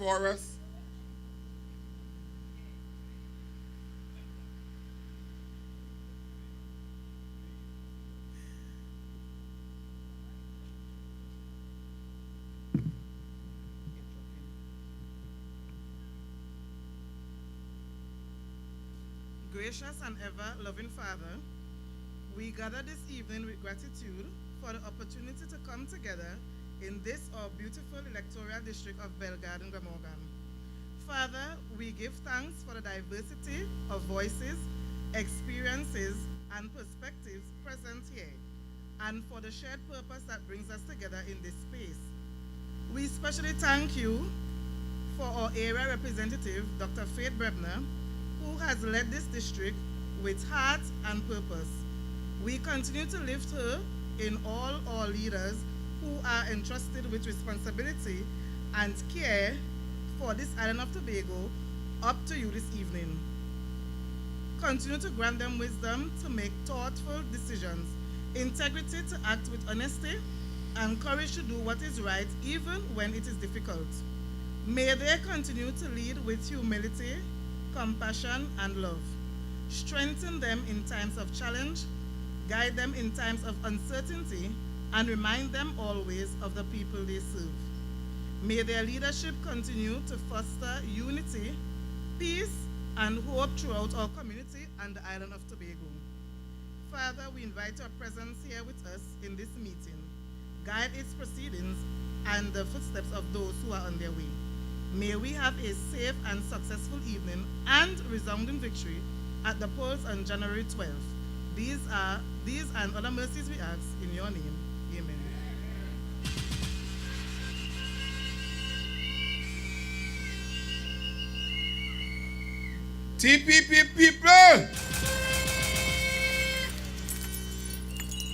for us? Gracious and ever-loving Father, we gather this evening with gratitude for the opportunity to come together in this our beautiful electoral district of Belle, Glamorgan. Father, we give thanks for the diversity of voices, experiences, and perspectives present here, and for the shared purpose that brings us together in this space. We especially thank you for our area representative, Dr. Faith Brebner, who has led this district with heart and purpose. We continue to lift her in all our leaders who are entrusted with responsibility and care for this island of Tobago up to you this evening. Continue to grant them wisdom to make thoughtful decisions, integrity to act with honesty, and courage to do what is right even when it is difficult. May they continue to lead with humility, compassion, and love. Strengthen them in times of challenge, guide them in times of uncertainty, and remind them always of the people they serve. May their leadership continue to foster unity, peace, and hope throughout our community and the island of Tobago. Father, we invite your presence here with us in this meeting. Guide its proceedings and the footsteps of those who are on their way. May we have a safe and successful evening and resounding victory at the polls on January 12th. These and other mercies we ask in your name. Amen. TPP people!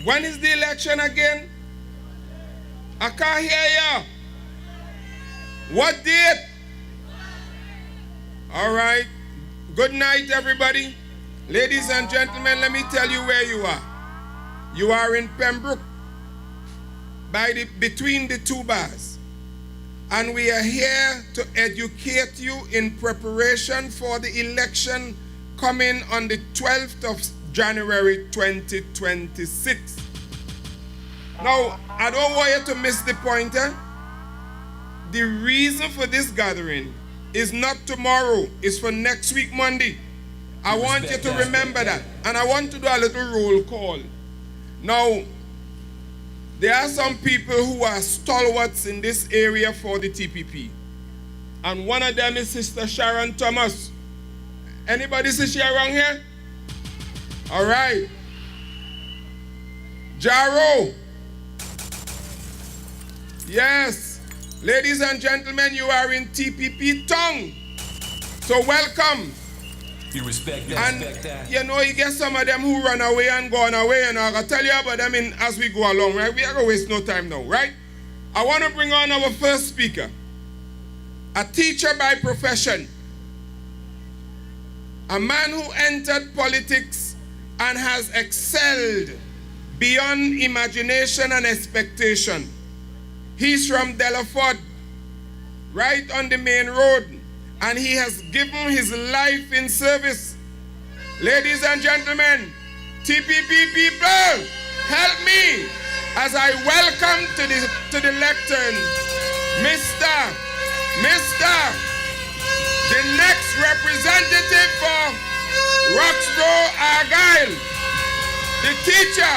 When is the election again? I can't hear ya. What date? All right. Good night, everybody. Ladies and gentlemen, let me tell you where you are. You are in Pembroke, between the two bars. And we are here to educate you in preparation for the election coming on the 12th of January 2026. Now, I don't want you to miss the point, eh? The reason for this gathering is not tomorrow, it's for next week, Monday. I want you to remember that. And I want to do a little roll call. Now, there are some people who are stalwarts in this area for the TPP. And one of them is Sister Sharon Thomas. Anybody see she around here? All right. Jaro. Yes. Ladies and gentlemen, you are in TPP tongue. So welcome. You respect that. And respect that. you know, you get some of them who run away and gone away, and I'm going to tell you about them as we go along, right? We are going to waste no time now, right? I want to bring on our first speaker, a teacher by profession, a man who entered politics and has excelled beyond imagination and expectation. He's from Delaford, right on the main road, and he has given his life in service. Ladies and gentlemen, TPP people, help me as I welcome to the lectern, Mr. The next representative for Roxborough Argyle, the teacher,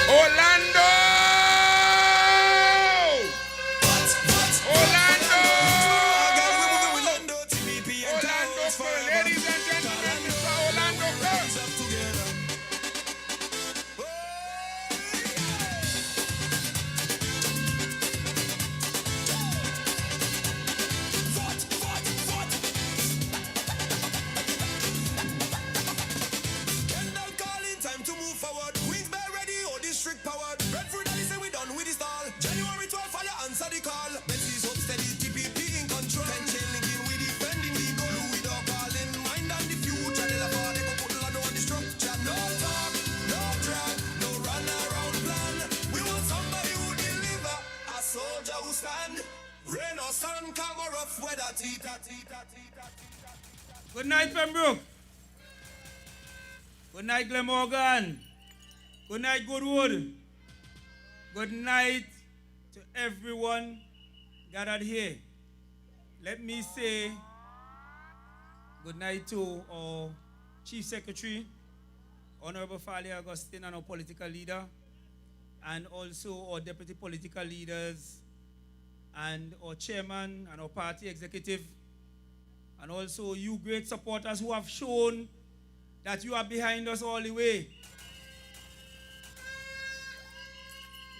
Orlando. Ladies and gentlemen, Mr. Orlando Kerr. Time to move forward. Queens Bell ready, or district power. Good night, Pembroke. Good night, Glamorgan. Good night, Goodwood. Good night to everyone gathered here. Let me say good night to our Chief Secretary, Honorable Fali Augustine, and our political leader, and also our deputy political leaders, and our chairman and our party executive, and also you great supporters who have shown that you are behind us all the way.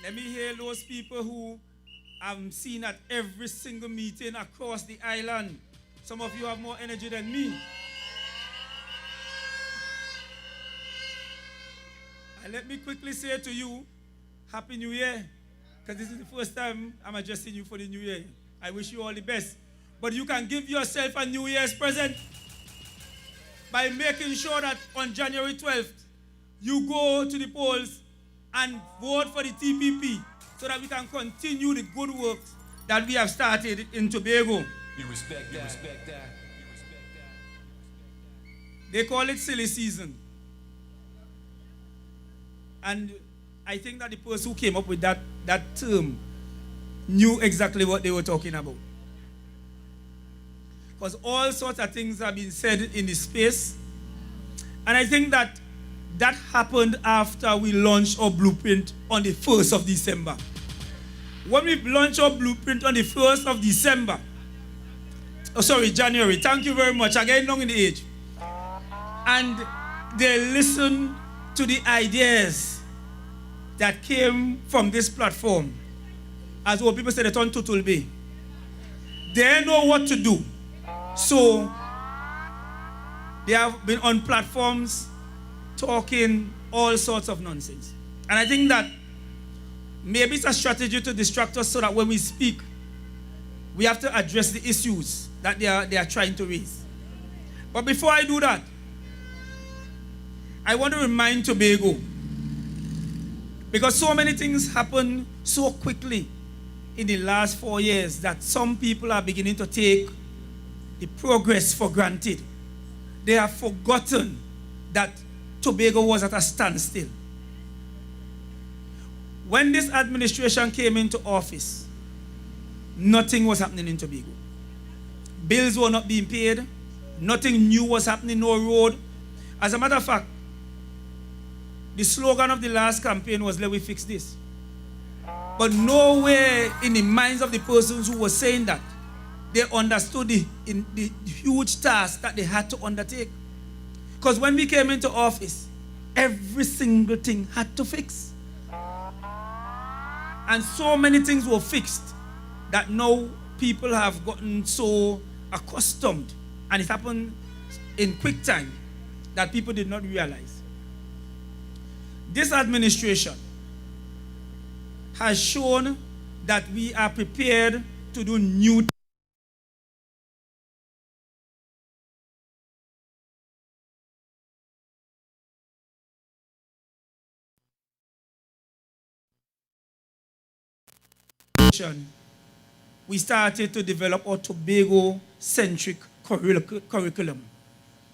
Let me hear those people who I'm seen at every single meeting across the island. Some of you have more energy than me. And let me quickly say to you, Happy New Year. Because this is the first time I'm addressing you for the New Year. I wish you all the best. But you can give yourself a New Year's present by making sure that on January 12th, you go to the polls and vote for the TPP so that we can continue the good work that we have started in Tobago. You respect that. They call it silly season. And I think that the person who came up with that term knew exactly what they were talking about. Because all sorts of things have been said in this space. And I think that happened after we launched our blueprint on the 1st of December. When we launched our blueprint on the 1st of December, January, thank you very much, again long in the age. And they listened to the ideas that came from this platform. As what people say, they turn to Bay. They know what to do. So they have been on platforms talking all sorts of nonsense. And I think that maybe it's a strategy to distract us so that when we speak, we have to address the issues that they are trying to raise. But before I do that, I want to remind Tobago, because so many things happen so quickly in the last 4 years that some people are beginning to take the progress for granted. They have forgotten that Tobago was at a standstill. When this administration came into office, nothing was happening in Tobago. Bills were not being paid. Nothing new was happening, no road. As a matter of fact, the slogan of the last campaign was, "Let we fix this." But nowhere in the minds of the persons who were saying that, they understood the huge task that they had to undertake. Because when we came into office, every single thing had to fix. And so many things were fixed that now people have gotten so accustomed, and it happened in quick time, that people did not realize. This administration has shown that we are prepared to do new we started to develop our Tobago-centric curriculum.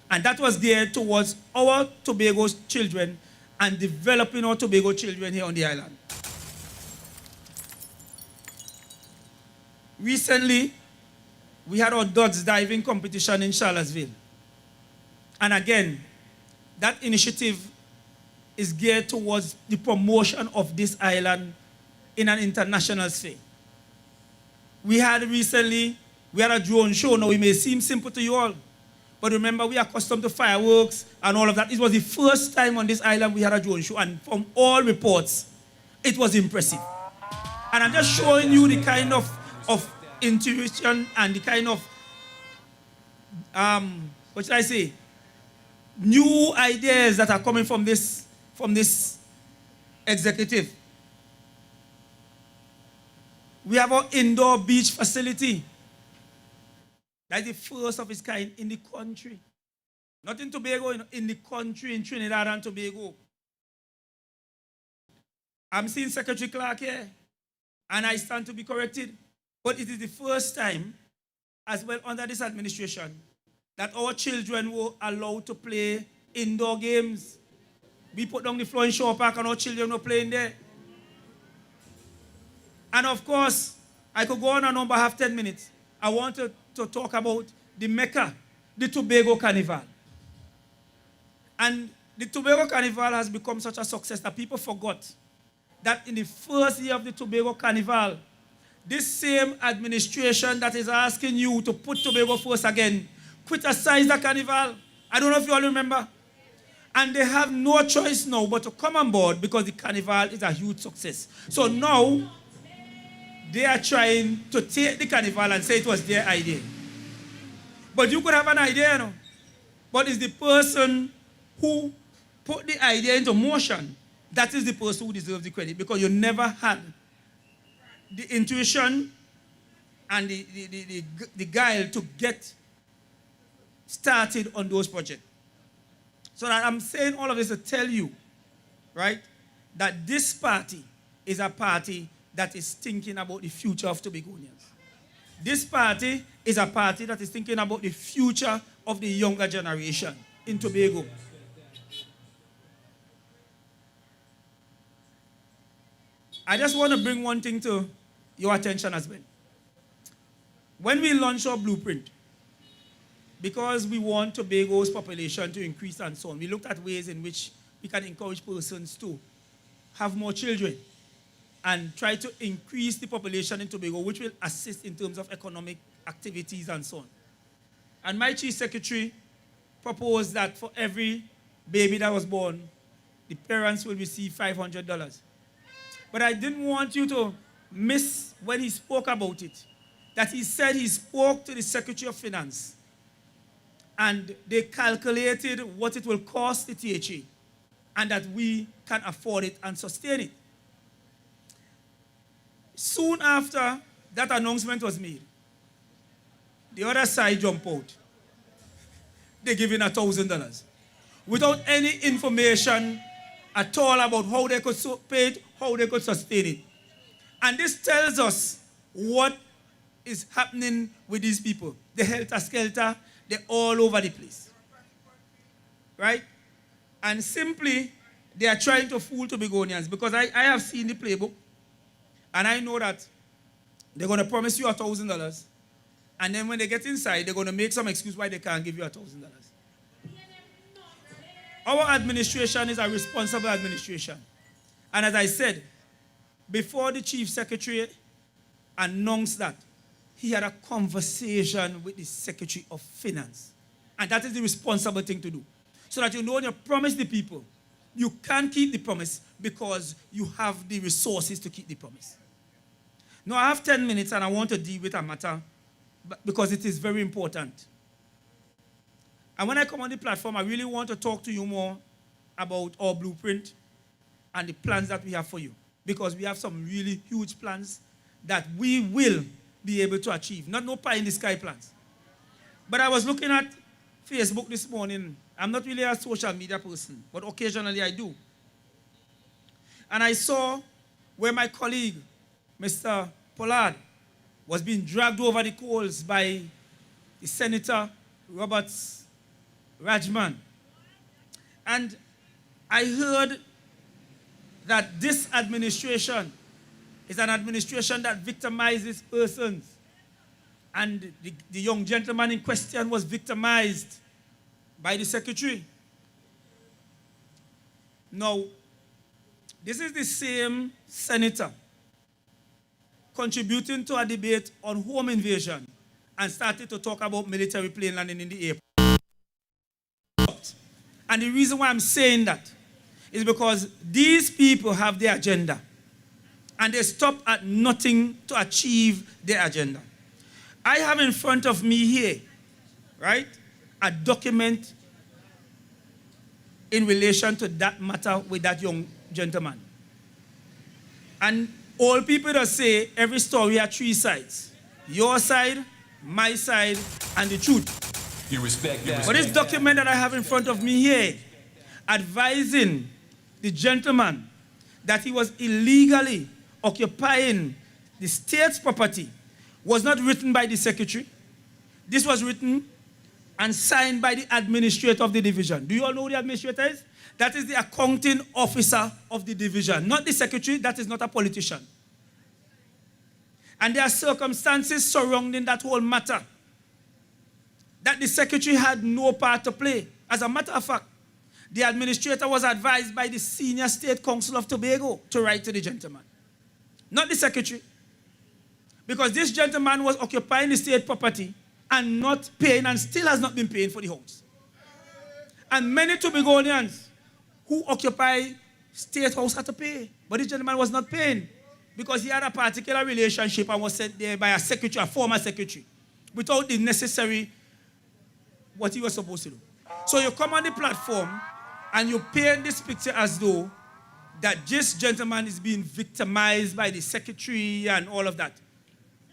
And that was geared towards our Tobago children and developing our Tobago children here on the island. Recently, we had our Dodds diving competition in Charlottesville. And again, that initiative is geared towards the promotion of this island in an international sphere. We had a drone show. Now, it may seem simple to you all, but remember, we are accustomed to fireworks and all of that. It was the first time on this island we had a drone show, and from all reports, it was impressive. And I'm just showing you the kind of intuition and the kind of, what should I say, new ideas that are coming from this executive. We have our indoor beach facility. That's the first of its kind in the country. Not in Tobago, in the country, in Trinidad and Tobago. I'm seeing Secretary Clark here, and I stand to be corrected. But it is the first time as well under this administration that our children were allowed to play indoor games. We put down the floor in Shaw Park and our children were playing there. And of course, I could go on behalf 10 minutes. I wanted to talk about the Mecca, the Tobago Carnival. And the Tobago Carnival has become such a success that people forgot that in the first year of the Tobago Carnival, this same administration that is asking you to put Tobago first again, criticize the carnival. I don't know if you all remember. And they have no choice now but to come on board because the carnival is a huge success. So now, they are trying to take the carnival and say it was their idea. But you could have an idea, you know. But it's the person who put the idea into motion that is the person who deserves the credit, because you never had the intuition and the guile to get started on those projects. So that I'm saying all of this to tell you, right, that this party is a party that is thinking about the future of Tobagonians. This party is a party that is thinking about the future of the younger generation in Tobago. I just want to bring one thing to your attention as well. When we launched our blueprint, because we want Tobago's population to increase and so on, we looked at ways in which we can encourage persons to have more children and try to increase the population in Tobago, which will assist in terms of economic activities and so on. And my chief secretary proposed that for every baby that was born, the parents will receive $500. But I didn't want you to miss when he spoke about it, that he said he spoke to the Secretary of Finance and they calculated what it will cost the THA and that we can afford it and sustain it. Soon after that announcement was made, the other side jumped out. They giving $1,000 without any information at all about how they could pay it, how they could sustain it. And this tells us what is happening with these people. They're helter-skelter, they're all over the place. Right? And simply, they are trying to fool Tobagonians, because I have seen the playbook, and I know that they're going to promise you $1,000, and then when they get inside, they're going to make some excuse why they can't give you $1,000. Our administration is a responsible administration. And as I said, before the Chief Secretary announced that, he had a conversation with the Secretary of Finance. And that is the responsible thing to do. So that you know when you promise the people, you can keep the promise because you have the resources to keep the promise. Now I have 10 minutes and I want to deal with a matter because it is very important. And when I come on the platform, I really want to talk to you more about our blueprint and the plans that we have for you. Because we have some really huge plans that we will be able to achieve. Not no pie in the sky plans. But I was looking at Facebook this morning. I'm not really a social media person, but occasionally I do. And I saw where my colleague, Mr. Pollard, was being dragged over the coals by the Senator Robert Rajman. And I heard that this administration is an administration that victimizes persons. And the young gentleman in question was victimized by the secretary. Now, this is the same senator contributing to a debate on home invasion and started to talk about military plane landing in the airport. And the reason why I'm saying that is because these people have their agenda. And they stop at nothing to achieve their agenda. I have in front of me here, right, a document in relation to that matter with that young gentleman. And all people that say every story has three sides. Your side, my side, and the truth. You respect that. But this document that I have in front of me here, advising the gentleman that he was illegally occupying the state's property, was not written by the secretary, This was written and signed by the administrator of the division. Do you all know who the administrator is? That is the accounting officer of the division, not the secretary. That is not a politician. And there are circumstances surrounding that whole matter that the secretary had no part to play. As a matter of fact, the administrator was advised by the senior state council of Tobago to write to the gentleman, not the secretary. Because this gentleman was occupying the state property and not paying, and still has not been paying for the house. And many Tobagonians who occupy state house had to pay, but this gentleman was not paying because he had a particular relationship and was sent there by a secretary, a former secretary, without the necessary what he was supposed to do. So you come on the platform and you paint this picture as though that this gentleman is being victimized by the secretary and all of that.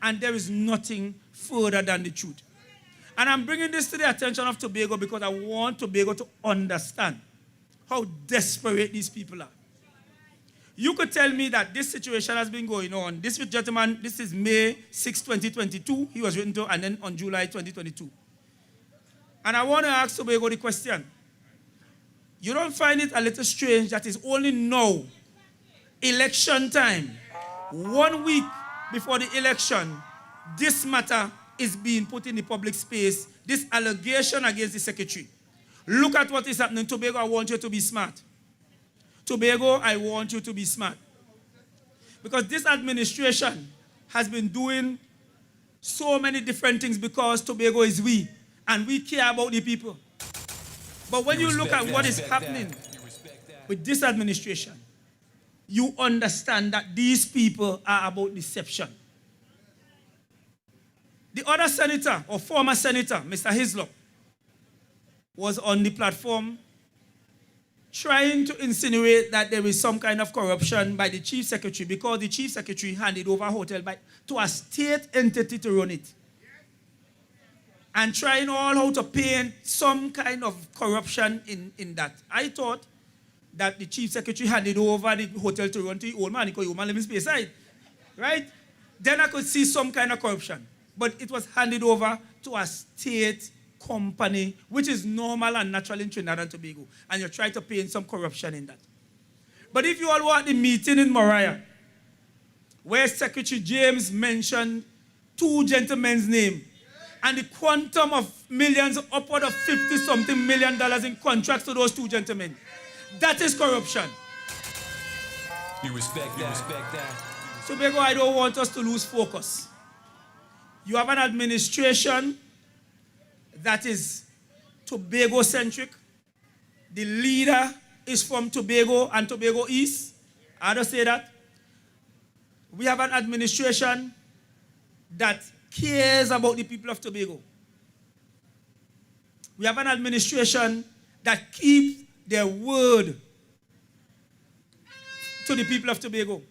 And there is nothing further than the truth. And I'm bringing this to the attention of Tobago because I want Tobago to understand how desperate these people are. You could tell me that this situation has been going on. This gentleman, this is May 6, 2022. He was written to, and then on July 2022. And I want to ask Tobago the question. You don't find it a little strange that it's only now, election time, 1 week before the election, this matter is being put in the public space, this allegation against the secretary. Look at what is happening. Tobago, I want you to be smart. Tobago, I want you to be smart. Because this administration has been doing so many different things because Tobago is we, and we care about the people. But when you look at what is happening with this administration, you understand that these people are about deception. The other senator, or former senator, Mr. Hislop, was on the platform trying to insinuate that there is some kind of corruption by the chief secretary because the chief secretary handed over a hotel to a state entity to run it. And trying all how to paint some kind of corruption in that. I thought that the chief secretary handed over the hotel to run to the old man because the old man lives in space side. Right? Then I could see some kind of corruption. But it was handed over to a state company, which is normal and natural in Trinidad and Tobago. And you try to paint some corruption in that. But if you all were at the meeting in Brea, where Secretary James mentioned two gentlemen's names, and the quantum of millions, upward of $50-something million in contracts to those two gentlemen, that is corruption. You respect that. You respect that. Tobago, I don't want us to lose focus. You have an administration that is Tobago-centric. The leader is from Tobago and Tobago East. I don't say that. We have an administration that cares about the people of Tobago. We have an administration that keeps their word to the people of Tobago.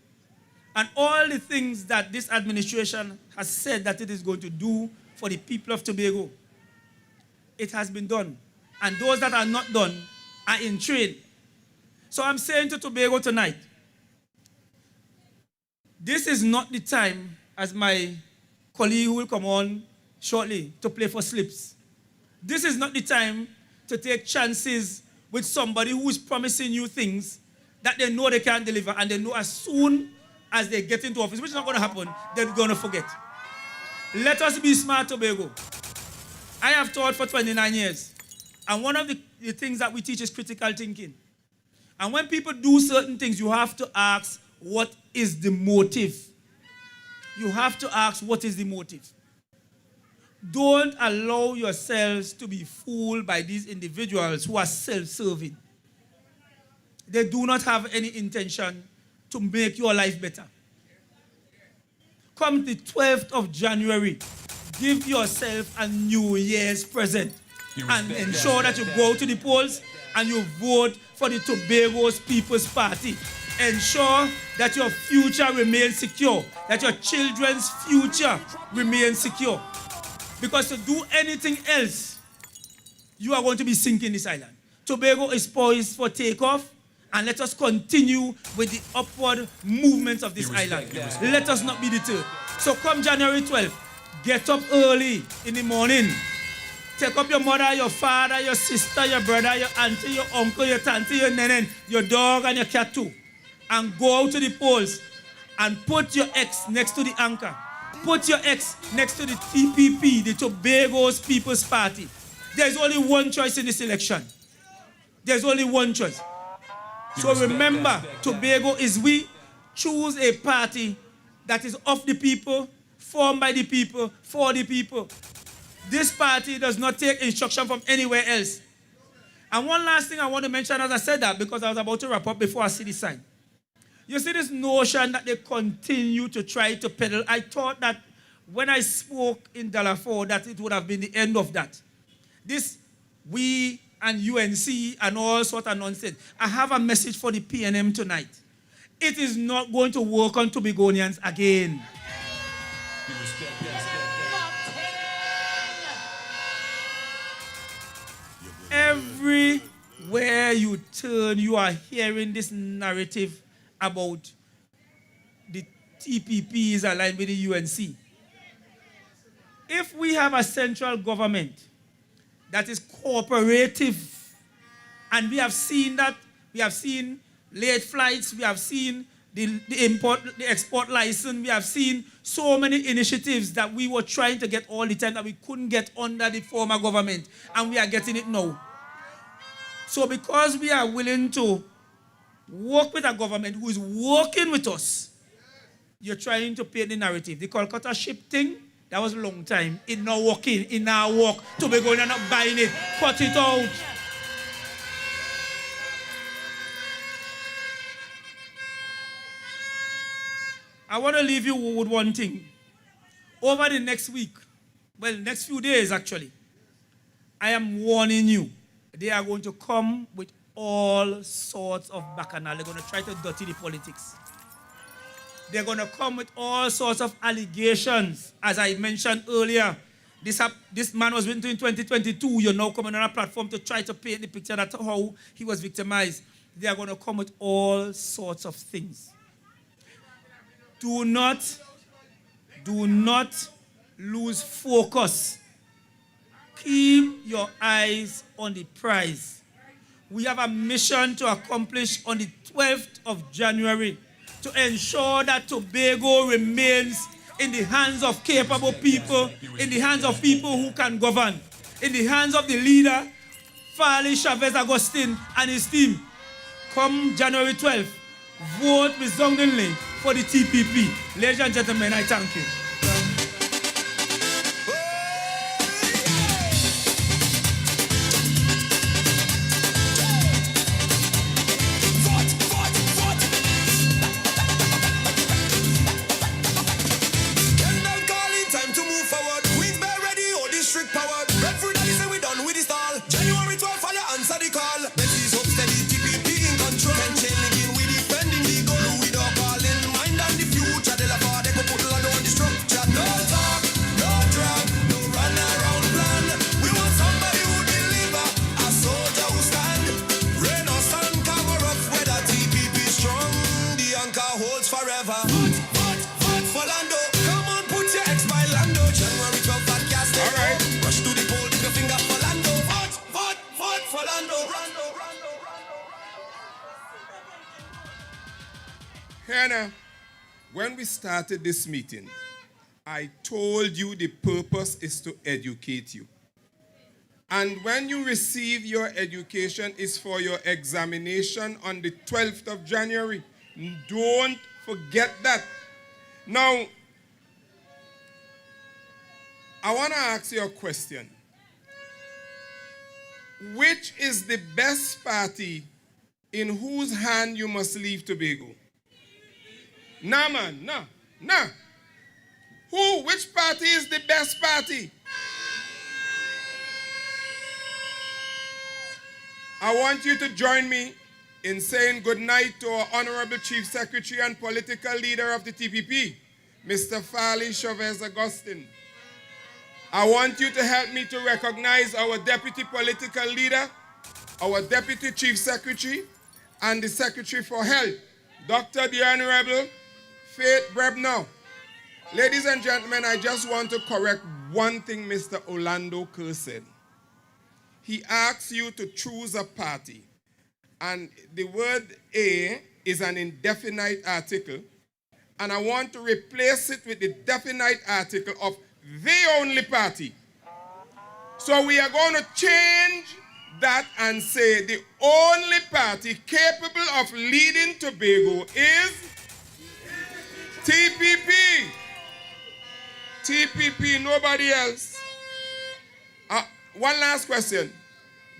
And all the things that this administration has said that it is going to do for the people of Tobago, it has been done. And those that are not done are in trade. So I'm saying to Tobago tonight, this is not the time, as my colleague who will come on shortly, to play for slips. This is not the time to take chances with somebody who is promising you things that they know they can't deliver, and they know as soon as they get into office, which is not going to happen, they're going to forget. Let us be smart, Tobago. I have taught for 29 years, and one of the things that we teach is critical thinking. And when people do certain things, you have to ask, what is the motive? You have to ask, what is the motive? Don't allow yourselves to be fooled by these individuals who are self-serving. They do not have any intention to make your life better. Come the 12th of January, give yourself a New Year's present and ensure that you go to the polls and you vote for the Tobago's People's Party. Ensure that your future remains secure, that your children's future remains secure. Because to do anything else, you are going to be sinking this island. Tobago is poised for takeoff, and let us continue with the upward movements of this island. Let us not be deterred. So come January 12th, Get up early in the morning. Take up your mother, your father, your sister, your brother, your auntie, your uncle, your auntie, your nenen, your dog, and your cat too. And go out to the polls and put your ex next to the anchor. Put your ex next to the TPP, the Tobago's People's Party. There's only one choice in this election. There's only one choice. So remember, Tobago is we. Choose a party that is of the people, formed by the people, for the people. This party does not take instruction from anywhere else. And one last thing I want to mention as I said that, because I was about to wrap up before I see the sign. You see this notion that they continue to try to peddle. I thought that when I spoke in Dalafor that it would have been the end of that. This we and UNC and all sort of nonsense. I have a message for the PNM tonight. It is not going to work on Tobagonians again. Everywhere you turn, you are hearing this narrative about the TPP is aligned with the UNC. If we have a central government that is cooperative, and we have seen that, we have seen late flights, we have seen the export license, we have seen so many initiatives that we were trying to get all the time that we couldn't get under the former government, and we are getting it now. So because we are willing to work with a government who is working with us, you're trying to paint the narrative. The Kolkata ship thing, that was a long time. It not working, it now work. Tobago not buying it, cut it out. I want to leave you with one thing. Over the next week, well, next few days actually, I am warning you, they are going to come with all sorts of bacchanal. They're going to try to dirty the politics. They're going to come with all sorts of allegations. As I mentioned earlier, this man was written in 2022. You're now coming on a platform to try to paint the picture that how he was victimized. They are going to come with all sorts of things. Do not lose focus. Keep your eyes on the prize. We have a mission to accomplish on the 12th of January to ensure that Tobago remains in the hands of capable people, in the hands of people who can govern, in the hands of the leader, Farley Chavez Agustin and his team. Come January 12th, vote resoundingly for the TPP. Ladies and gentlemen, I thank you. Hannah, when we started this meeting, I told you the purpose is to educate you. And when you receive your education is for your examination on the 12th of January. Don't forget that. Now, I want to ask you a question. Which is the best party in whose hand you must leave Tobago? Nah, man, nah. Which party is the best party? I want you to join me in saying good night to our Honorable Chief Secretary and political leader of the TPP, Mr. Farley Chavez Agustin. I want you to help me to recognize our Deputy Political Leader, our Deputy Chief Secretary, and the Secretary for Health, Dr. the Honorable Faith Brebner. Ladies and gentlemen, I just want to correct one thing Mr. Orlando Kerr said. He asks you to choose a party. And the word a is an indefinite article. And I want to replace it with the definite article of the only party. So we are going to change that and say the only party capable of leading Tobago is TPP. TPP, nobody else. One last question.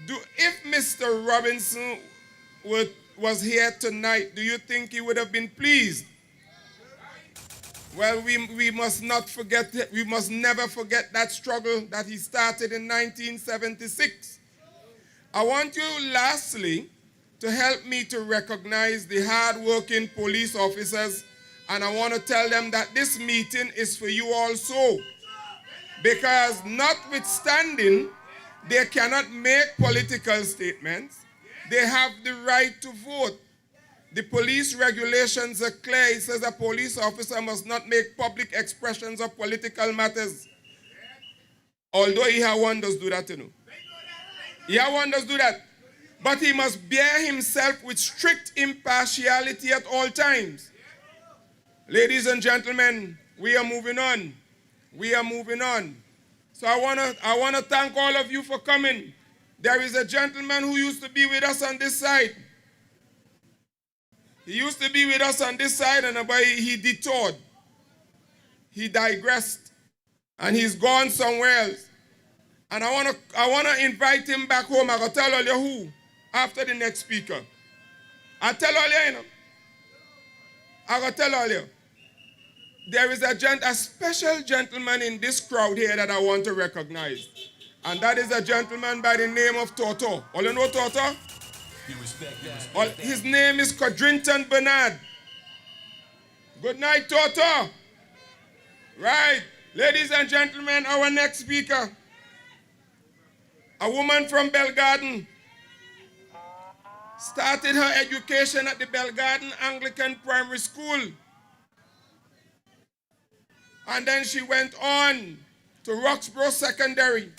If Mr. Robinson was here tonight, do you think he would have been pleased? Well, we must not forget, we must never forget that struggle that he started in 1976. I want you, lastly, to help me to recognize the hard-working police officers, and I want to tell them that this meeting is for you also. Because notwithstanding, they cannot make political statements, they have the right to vote. The police regulations are clear. It says a police officer must not make public expressions of political matters. Although one does do that, you know. One does do that. But he must bear himself with strict impartiality at all times. Ladies and gentlemen, we are moving on. We are moving on. So I wanna thank all of you for coming. There is a gentleman who used to be with us on this side. He used to be with us on this side, and he detoured. He digressed, and he's gone somewhere else. And I wanna invite him back home. I'm gonna tell all you who after the next speaker. I'll tell all you, I'm gonna tell all you. There is a special gentleman in this crowd here that I want to recognize. And that is a gentleman by the name of Toto. All you know Toto? His name is Codrington Bernard. Good night, Toto. Right. Ladies and gentlemen, our next speaker. A woman from Belle Garden. Started her education at the Belle Garden Anglican Primary School. And then she went on to Roxborough Secondary.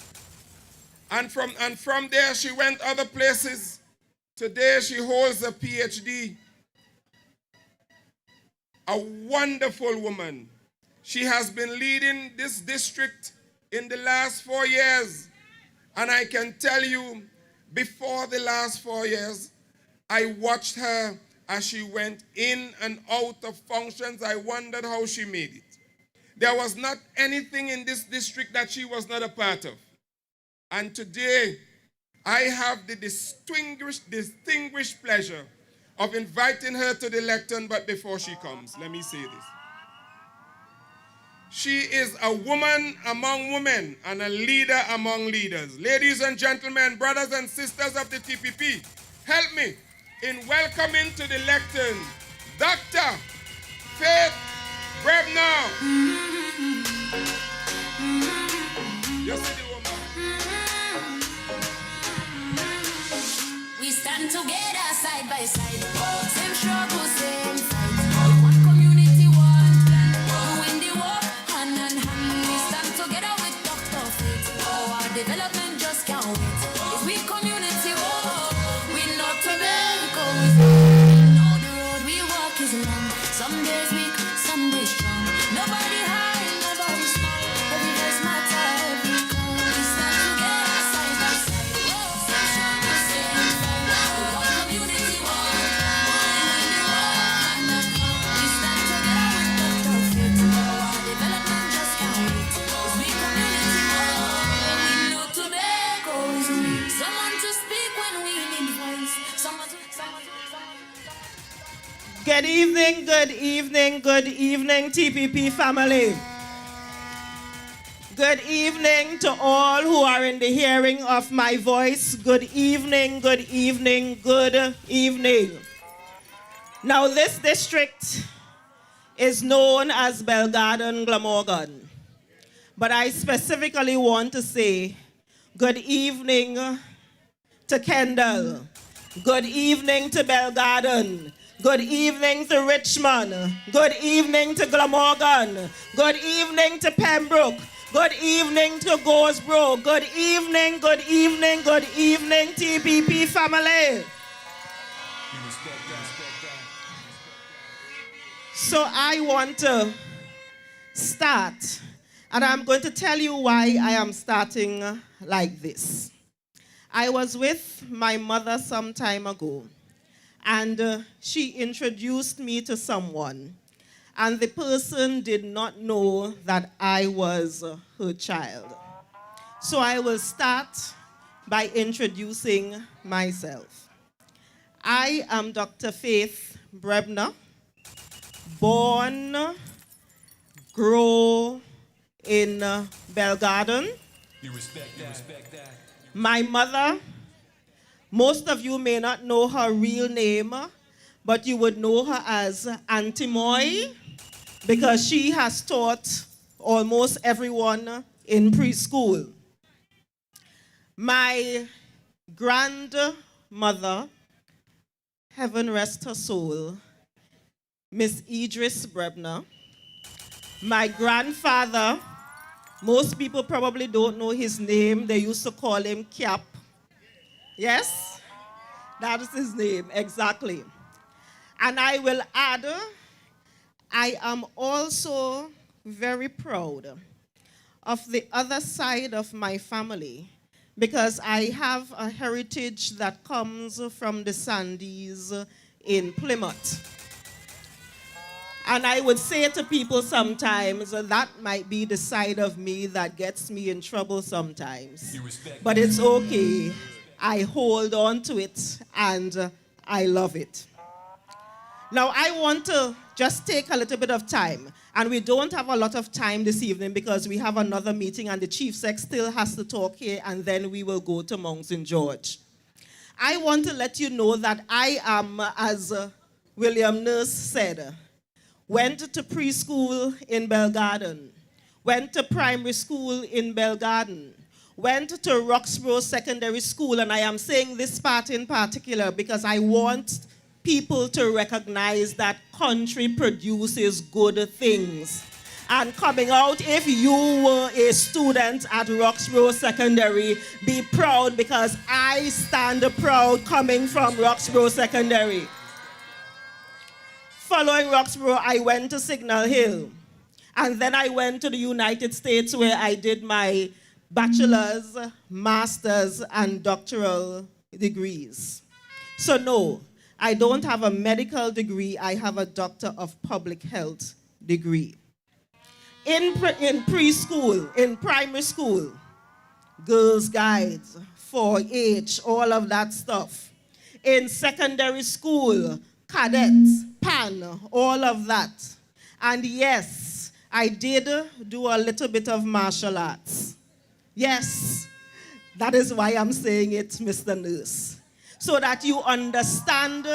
And from there she went other places. Today she holds a PhD. A wonderful woman. She has been leading this district in the last 4 years. And I can tell you, before the last 4 years, I watched her as she went in and out of functions. I wondered how she made it. There was not anything in this district that she was not a part of. And today, I have the distinguished pleasure of inviting her to the lectern, but before she comes, let me say this. She is a woman among women and a leader among leaders. Ladies and gentlemen, brothers and sisters of the TPP, help me in welcoming to the lectern Dr. Faith Brebner. You see the woman? We stand together side by side. Same struggle, same fight. One community, one plan. Doing the work hand in hand. We stand together with Dr. Faith. Our development just can't wait. It's we community work. We know Tobago. We know the road we walk is long. Some days weak, some days strong. Nobody high, nobody small. Every voice matter, every call. We stand together side by side. Same struggle, same fight. One community, one plan. Doing the work hand in hand. We stand together with Dr. Faith. Our development just can't wait. It's we community work. We know Tobago is we. Someone to speak when we need voice. Someone to. Good evening, TPP family. Good evening to all who are in the hearing of my voice. Good evening, good evening, good evening. Now, this district is known as Belle Garden, Glamorgan. But I specifically want to say good evening to Kendall. Good evening to Belle Garden. Good evening to Richmond. Good evening to Glamorgan. Good evening to Pembroke. Good evening to Goldsboro. Good evening, good evening, good evening, TPP family. So I want to start, and I'm going to tell you why I am starting like this. I was with my mother some time ago, and she introduced me to someone, and the person did not know that I was her child. So I will start by introducing myself. I am Dr. Faith Brebner, born, grow in Belle Garden. You respect that. My mother, most of you may not know her real name, but you would know her as Auntie Moy, because she has taught almost everyone in preschool. My grandmother, heaven rest her soul, Miss Idris Brebner. My grandfather, most people probably don't know his name. They used to call him Cap. Yes? That is his name, exactly. And I will add, I am also very proud of the other side of my family, because I have a heritage that comes from the Sandys in Plymouth. And I would say to people sometimes, that might be the side of me that gets me in trouble sometimes. But it's okay. I hold on to it, and I love it. Now, I want to just take a little bit of time, and we don't have a lot of time this evening because we have another meeting, and the chief sec still has to talk here, and then we will go to Mount St. George. I want to let you know that I am, as William Nurse said, went to preschool in Belle Garden, went to primary school in Belle Garden, went to Roxborough Secondary School, and I am saying this part in particular because I want people to recognize that country produces good things. And coming out, if you were a student at Roxborough Secondary, be proud, because I stand proud coming from Roxborough Secondary. Following Roxborough, I went to Signal Hill. And then I went to the United States, where I did my bachelor's, master's, and doctoral degrees. So no, I don't have a medical degree. I have a doctor of public health degree. In preschool, in primary school, Girls Guides, 4-H, all of that stuff. In secondary school, cadets, PAN, all of that. And yes, I did do a little bit of martial arts. Yes, that is why I'm saying it, Mr. Nurse. So that you understand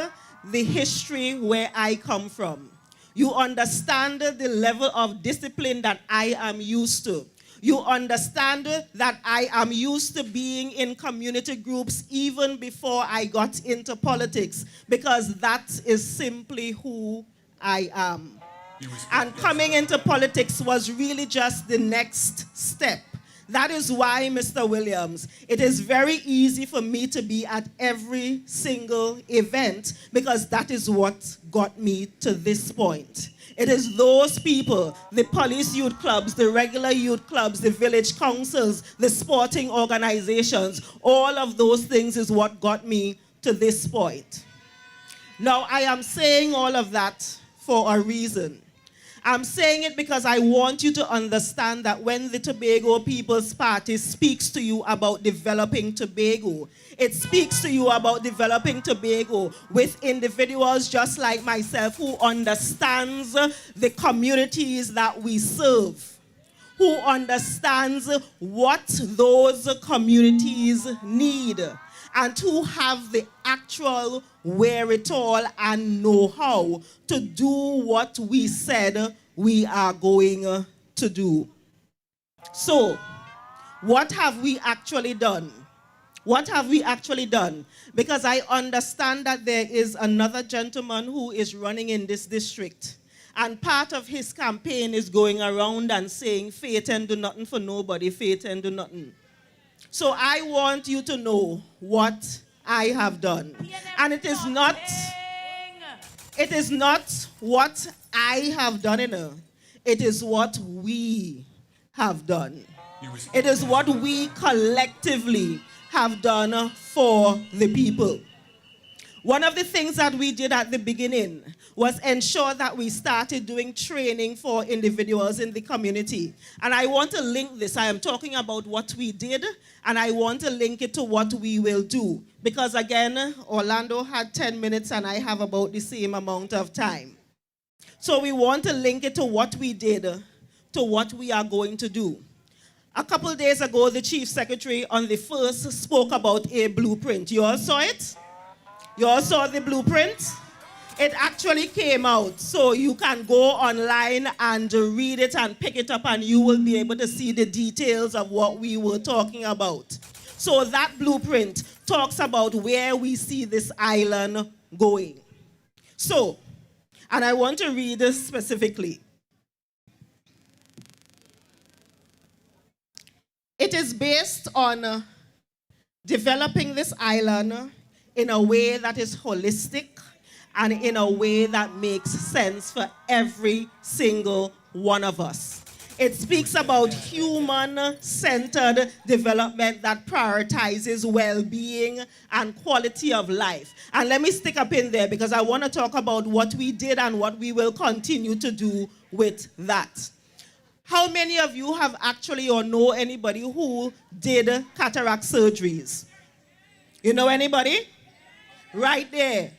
the history where I come from. You understand the level of discipline that I am used to. You understand that I am used to being in community groups even before I got into politics, because that is simply who I am. And coming into politics was really just the next step. That is why, Mr. Williams, it is very easy for me to be at every single event, because that is what got me to this point. It is those people, the police youth clubs, the regular youth clubs, the village councils, the sporting organizations, all of those things is what got me to this point. Now, I am saying all of that for a reason. I'm saying it because I want you to understand that when the Tobago People's Party speaks to you about developing Tobago, it speaks to you about developing Tobago with individuals just like myself who understands the communities that we serve, who understands what those communities need, and who have the actual wherewithal and know-how to do what we said we are going to do. So, what have we actually done? What have we actually done? Because I understand that there is another gentleman who is running in this district. And part of his campaign is going around and saying, faith and do nothing for nobody, faith and do nothing. So I want you to know what I have done. And it is not what I have done in her. It is what we have done. It is what we collectively have done for the people. One of the things that we did at the beginning was ensure that we started doing training for individuals in the community. And I want to link this. I am talking about what we did, and I want to link it to what we will do. Because again, Orlando had 10 minutes, and I have about the same amount of time. So we want to link it to what we did, to what we are going to do. A couple days ago, the Chief Secretary on the 1st spoke about a blueprint. You all saw it? You all saw the blueprint? It actually came out, so you can go online and read it and pick it up, and you will be able to see the details of what we were talking about. So that blueprint talks about where we see this island going. So, and I want to read this specifically. It is based on developing this island in a way that is holistic and in a way that makes sense for every single one of us. It speaks about human-centered development that prioritizes well-being and quality of life. And let me stick up in there because I want to talk about what we did and what we will continue to do with that. How many of you have actually or know anybody who did cataract surgeries? You know anybody? Right there.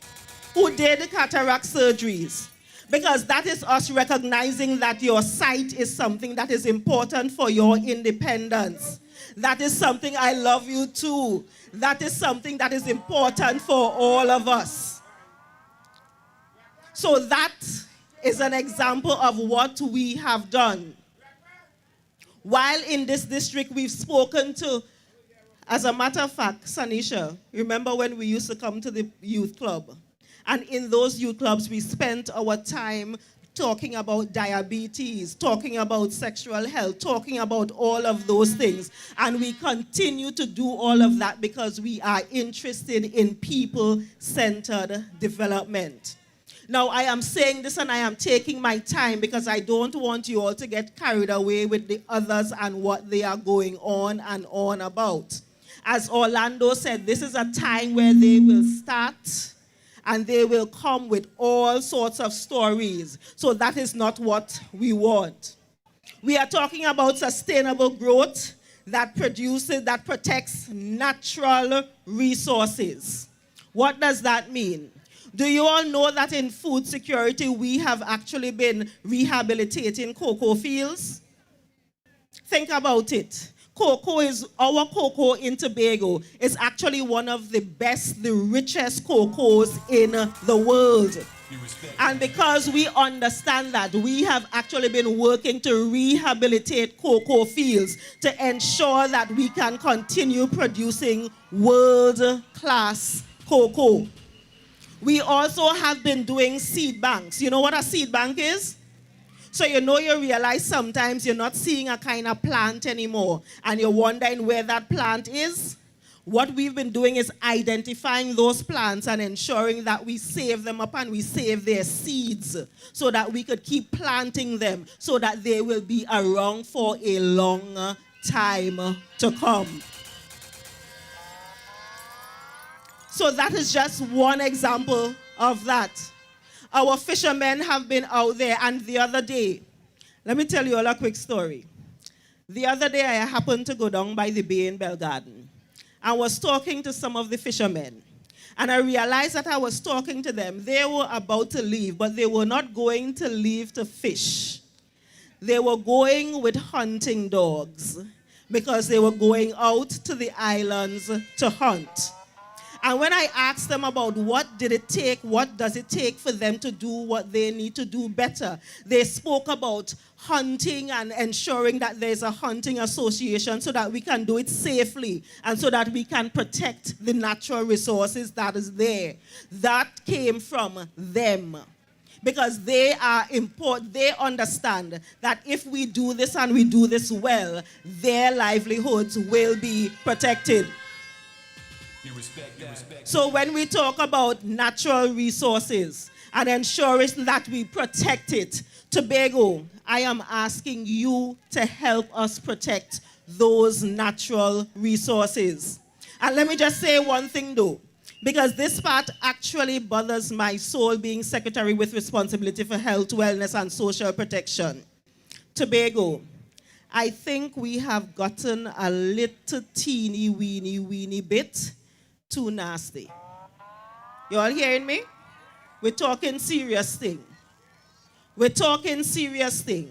Who did cataract surgeries? Because that is us recognizing that your sight is something that is important for your independence. That is something I love you too. That is something that is important for all of us. So that is an example of what we have done. While in this district, we've spoken to, as a matter of fact, Sanisha, remember when we used to come to the youth club? And in those youth clubs, we spent our time talking about diabetes, talking about sexual health, talking about all of those things. And we continue to do all of that because we are interested in people-centered development. Now, I am saying this and I am taking my time because I don't want you all to get carried away with the others and what they are going on and on about. As Orlando said, this is a time where they will start and they will come with all sorts of stories. So that is not what we want. We are talking about sustainable growth that produces, that protects natural resources. What does that mean? Do you all know that in food security, we have actually been rehabilitating cocoa fields? Think about it. Our cocoa in Tobago is actually one of the best, the richest cocoas in the world. And because we understand that, we have actually been working to rehabilitate cocoa fields to ensure that we can continue producing world-class cocoa. We also have been doing seed banks. You know what a seed bank is? So you realize sometimes you're not seeing a kind of plant anymore and you're wondering where that plant is. What we've been doing is identifying those plants and ensuring that we save them up and we save their seeds so that we could keep planting them so that they will be around for a long time to come. So that is just one example of that. Our fishermen have been out there, and the other day, let me tell you all a quick story. The other day, I happened to go down by the bay in Belle Garden. I was talking to some of the fishermen, and I realized that I was talking to them. They were about to leave, but they were not going to leave to fish. They were going with hunting dogs because they were going out to the islands to hunt. And when I asked them about what did it take, what does it take for them to do what they need to do better, they spoke about hunting and ensuring that there's a hunting association so that we can do it safely and so that we can protect the natural resources that is there. That came from them. Because they are important, they understand that if we do this and we do this well, their livelihoods will be protected. You respect that. So when we talk about natural resources and ensuring that we protect it, Tobago, I am asking you to help us protect those natural resources. And let me just say one thing though, because this part actually bothers my soul, being secretary with responsibility for health, wellness, and social protection. Tobago, I think we have gotten a little teeny weeny bit too nasty. You all hearing me? We're talking serious thing. We're talking serious thing.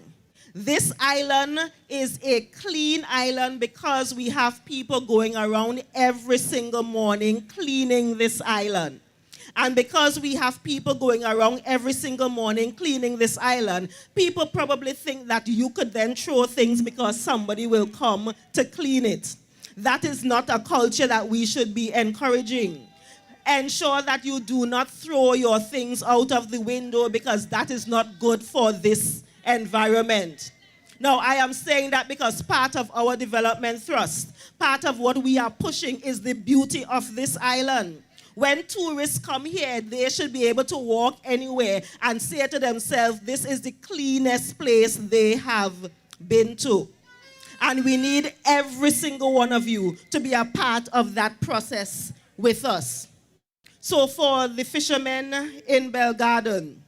This island is a clean island because we have people going around every single morning cleaning this island. And because we have people going around every single morning cleaning this island, people probably think that you could then throw things because somebody will come to clean it. That is not a culture that we should be encouraging. Ensure that you do not throw your things out of the window because that is not good for this environment. Now, I am saying that because part of our development thrust, part of what we are pushing is the beauty of this island. When tourists come here, they should be able to walk anywhere and say to themselves, this is the cleanest place they have been to. And we need every single one of you to be a part of that process with us. So for the fishermen in Belle Garden,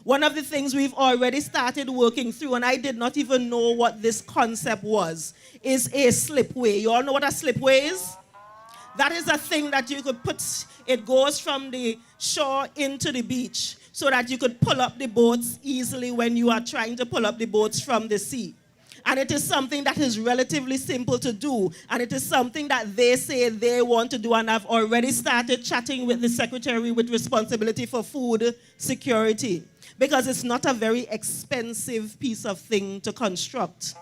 one of the things we've already started working through, and I did not even know what this concept was, is a slipway. You all know what a slipway is? That is a thing that you could put, it goes from the shore into the beach so that you could pull up the boats easily when you are trying to pull up the boats from the sea. And it is something that is relatively simple to do. And it is something that they say they want to do. And I've already started chatting with the secretary with responsibility for food security. Because it's not a very expensive piece of thing to construct.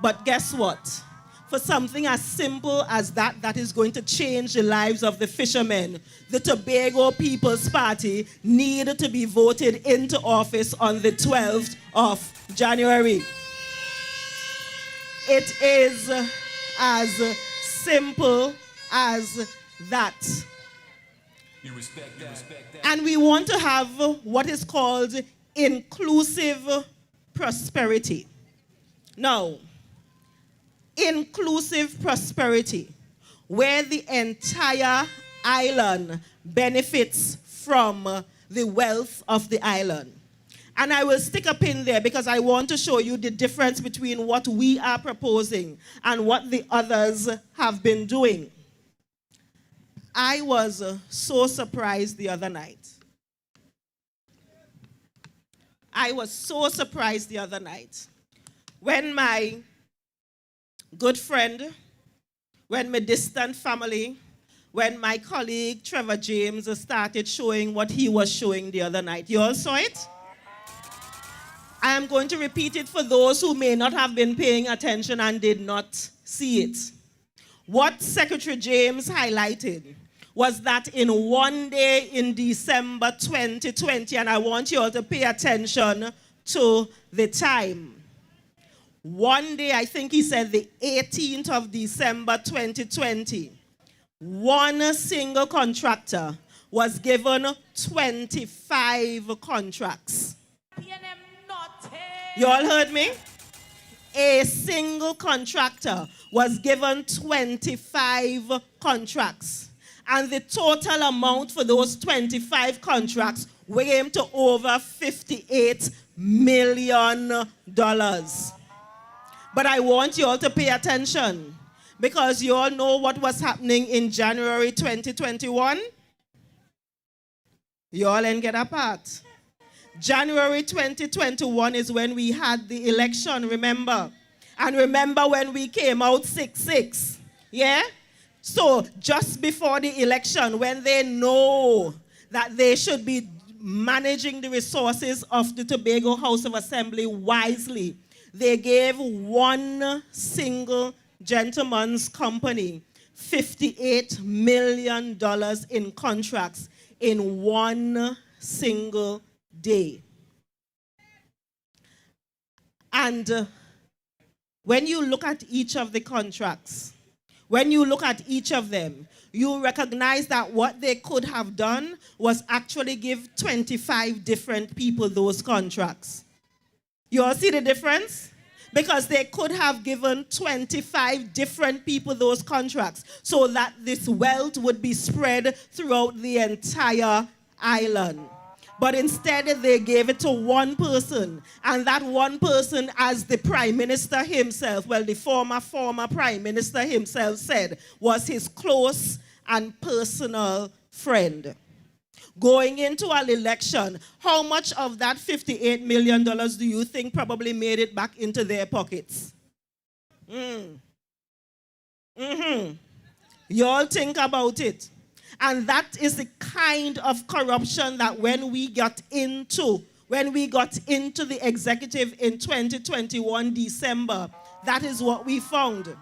But guess what? For something as simple as that, that is going to change the lives of the fishermen, the Tobago People's Party needed to be voted into office on the 12th of January. It is as simple as that. You respect that. And we want to have what is called inclusive prosperity. Now, inclusive prosperity, where the entire island benefits from the wealth of the island. And I will stick a pin there because I want to show you the difference between what we are proposing and what the others have been doing. I was so surprised the other night. I was so surprised the other night when my good friend, when my distant family, when my colleague Trevor James started showing what he was showing the other night. You all saw it? I am going to repeat it for those who may not have been paying attention and did not see it. What Secretary James highlighted was that in one day in December 2020, and I want you all to pay attention to the time. One day, I think he said the 18th of December 2020, one single contractor was given 25 contracts. You all heard me? A single contractor was given 25 contracts. And the total amount for those 25 contracts came to over $58 million. But I want you all to pay attention because you all know what was happening in January 2021. You all ain't get a part. January 2021 is when we had the election, remember? And remember when we came out 6-6, yeah? So just before the election, when they know that they should be managing the resources of the Tobago House of Assembly wisely, they gave one single gentleman's company $58 million in contracts in one single day. And when you look at each of the contracts, when you look at each of them, you recognize that what they could have done was actually give 25 different people those contracts. You all see the difference? Because they could have given 25 different people those contracts so that this wealth would be spread throughout the entire island. But instead, they gave it to one person, and that one person, as the Prime Minister himself, well, the former Prime Minister himself said, was his close and personal friend. Going into an election, how much of that $58 million do you think probably made it back into their pockets? You all think about it. And that is the kind of corruption that when we got into the executive in 2021 December, that is what we found.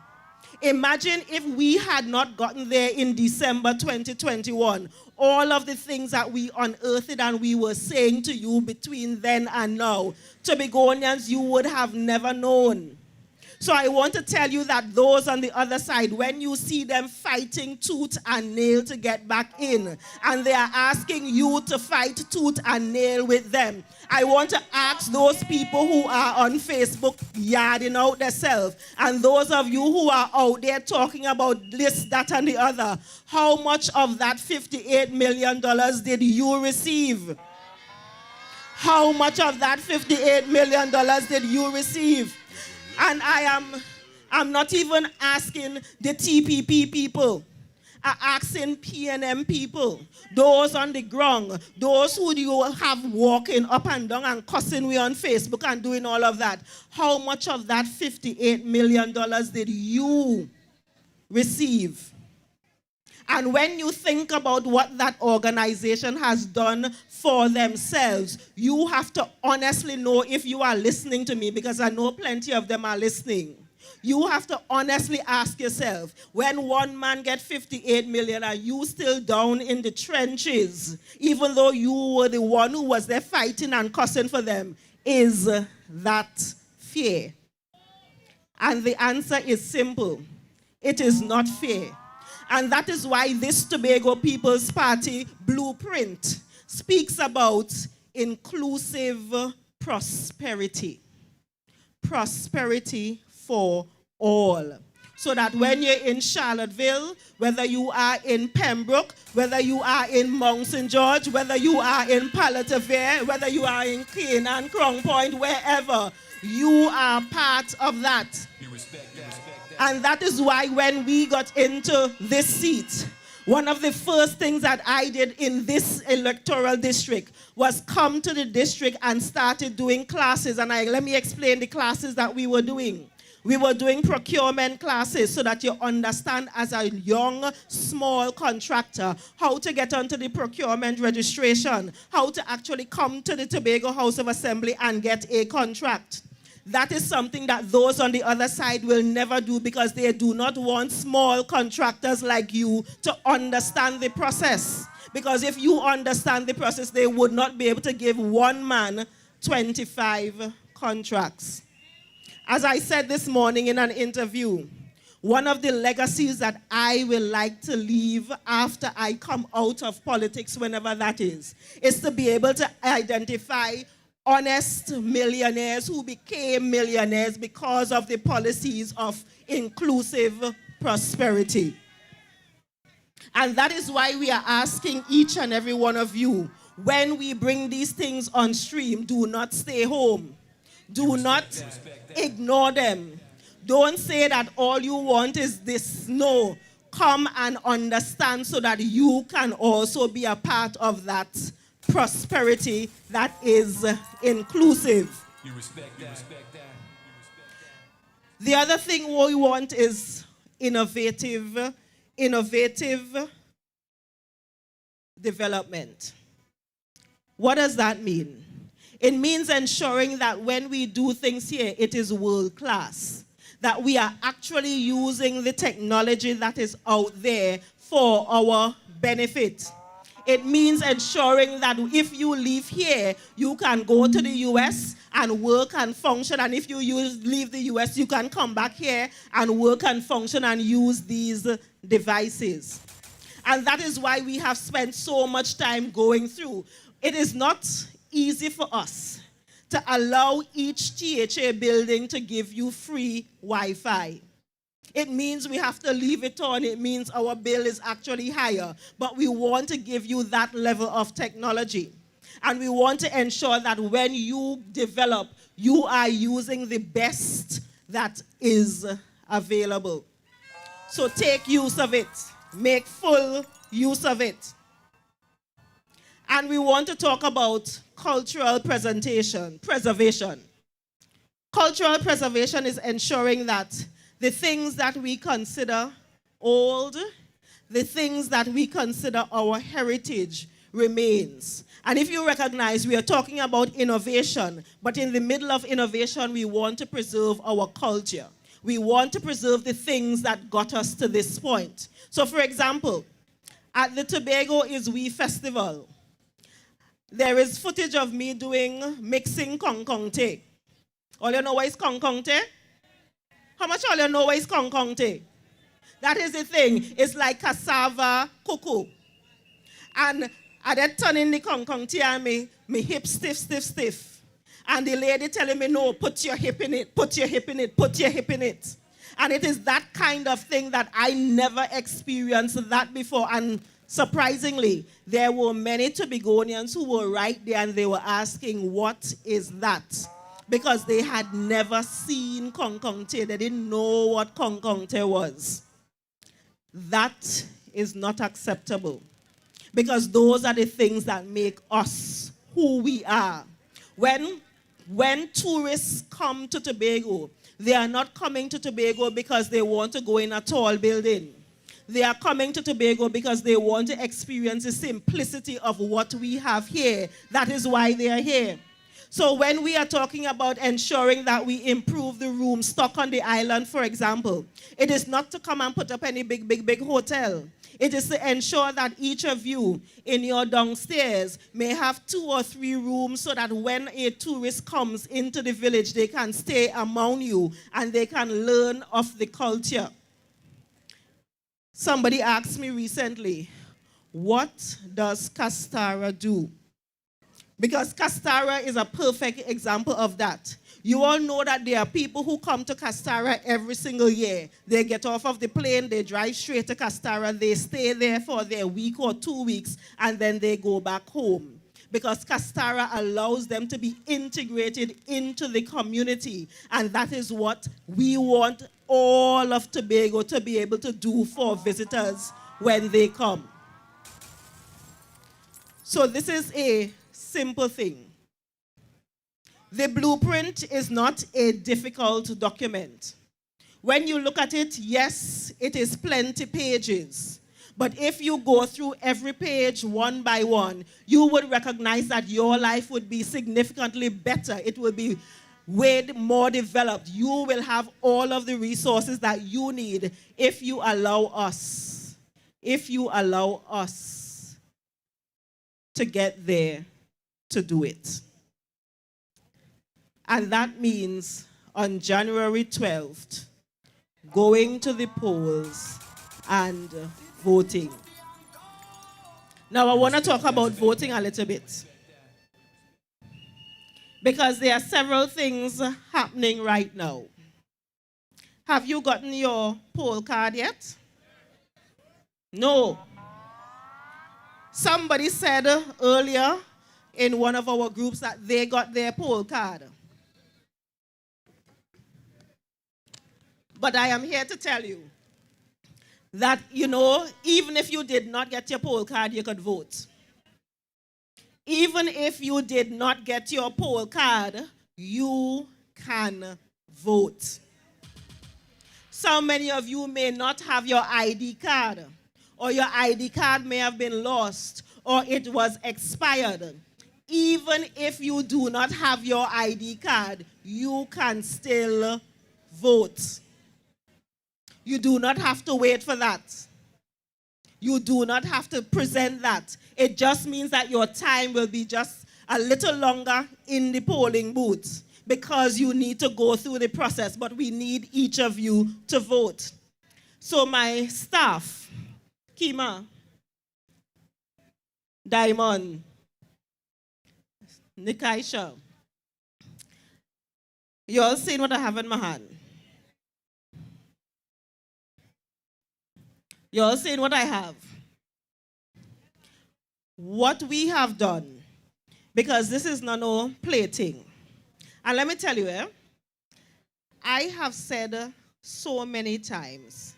Imagine if we had not gotten there in December 2021, all of the things that we unearthed and we were saying to you between then and now, Tobagonians, you would have never known. So I want to tell you that those on the other side, when you see them fighting tooth and nail to get back in, and they are asking you to fight tooth and nail with them, I want to ask those people who are on Facebook yarding out themselves, and those of you who are out there talking about this, that, and the other, how much of that $58 million did you receive? How much of that $58 million did you receive? And I'm not even asking the TPP people. I'm asking PNM people, those on the ground, those who you have walking up and down and cussing me on Facebook and doing all of that. How much of that $58 million did you receive? And when you think about what that organization has done for themselves, you have to honestly know if you are listening to me, because I know plenty of them are listening. You have to honestly ask yourself, when one man gets 58 million, are you still down in the trenches, even though you were the one who was there fighting and cussing for them? Is that fair? And the answer is simple. It is not fair. And that is why this Tobago People's Party blueprint speaks about inclusive prosperity. Prosperity for all. So that when you're in Charlottesville, whether you are in Pembroke, whether you are in Mount St. George, whether you are in Palatavere, whether you are in Canaan, Crown Point, wherever, you are part of that. You respect that. And that is why when we got into this seat, one of the first things that I did in this electoral district was come to the district and started doing classes. And let me explain the classes that we were doing. We were doing procurement classes so that you understand as a young, small contractor how to get onto the procurement registration, how to actually come to the Tobago House of Assembly and get a contract. That is something that those on the other side will never do, because they do not want small contractors like you to understand the process. Because if you understand the process, they would not be able to give one man 25 contracts. As I said this morning in an interview, one of the legacies that I will like to leave after I come out of politics, whenever that is to be able to identify honest millionaires who became millionaires because of the policies of inclusive prosperity. And that is why we are asking each and every one of you, when we bring these things on stream, do not stay home. Do not ignore them. Don't say that all you want is this. No. Come and understand so that you can also be a part of that prosperity that is inclusive. You respect that. The other thing we want is innovative innovative development. What does that mean? It means ensuring that when we do things here, it is world class. That we are actually using the technology that is out there for our benefit. It means ensuring that if you live here, you can go to the US and work and function. And if you leave the US, you can come back here and work and function and use these devices. And that is why we have spent so much time going through. It is not easy for us to allow each THA building to give you free Wi-Fi. It means we have to leave it on. It means our bill is actually higher. But we want to give you that level of technology. And we want to ensure that when you develop, you are using the best that is available. So take use of it. Make full use of it. And we want to talk about cultural preservation. Cultural preservation is ensuring that the things that we consider old, the things that we consider our heritage remains. And if you recognize, we are talking about innovation, but in the middle of innovation, we want to preserve our culture. We want to preserve the things that got us to this point. So for example, at the Tobago Iswe Festival, there is footage of me mixing kong kong tea. All you know what is kong kong tea? How much all you know what is kong kong tea? That is the thing. It's like cassava cocoa. And I then turn in the kong kong tea and me hip stiff. And the lady telling me, no, put your hip in it, put your hip in it, put your hip in it. And it is that kind of thing that I never experienced that before. And surprisingly, there were many Tobagonians who were right there and they were asking, what is that? Because they had never seen kong kong tea. They didn't know what kong kong tea was. That is not acceptable. Because those are the things that make us who we are. When tourists come to Tobago, they are not coming to Tobago because they want to go in a tall building. They are coming to Tobago because they want to experience the simplicity of what we have here. That is why they are here. So when we are talking about ensuring that we improve the room stock on the island, for example, it is not to come and put up any big hotel. It is to ensure that each of you in your downstairs may have 2 or 3 rooms so that when a tourist comes into the village, they can stay among you and they can learn of the culture. Somebody asked me recently, what does Kastara do? Because Kastara is a perfect example of that. You all know that there are people who come to Kastara every single year. They get off of the plane, they drive straight to Kastara, they stay there for their week or 2 weeks, and then they go back home. Because Kastara allows them to be integrated into the community. And that is what we want all of Tobago to be able to do for visitors when they come. So this is a simple thing. The blueprint is not a difficult document. When you look at it, yes, it is plenty pages. But if you go through every page one by one, you would recognize that your life would be significantly better. It will be way more developed. You will have all of the resources that you need if you allow us. If you allow us to get there to do it. And that means on January 12th, going to the polls and voting. Now, I want to talk about voting a little bit. Because there are several things happening right now. Have you gotten your poll card yet? No. Somebody said earlier in one of our groups that they got their poll card. But I am here to tell you that, even if you did not get your poll card, you could vote. Even if you did not get your poll card, you can vote. So many of you may not have your ID card, or your ID card may have been lost, or it was expired. Even if you do not have your ID card, you can still vote. You do not have to wait for that. You do not have to present that. It just means that your time will be just a little longer in the polling booth because you need to go through the process, but we need each of you to vote. So my staff, Kima, Diamond, Nikaisha, you all seen what I have in my hand? You all seen what I have? What we have done, because this is no plaything. And let me tell you, I have said so many times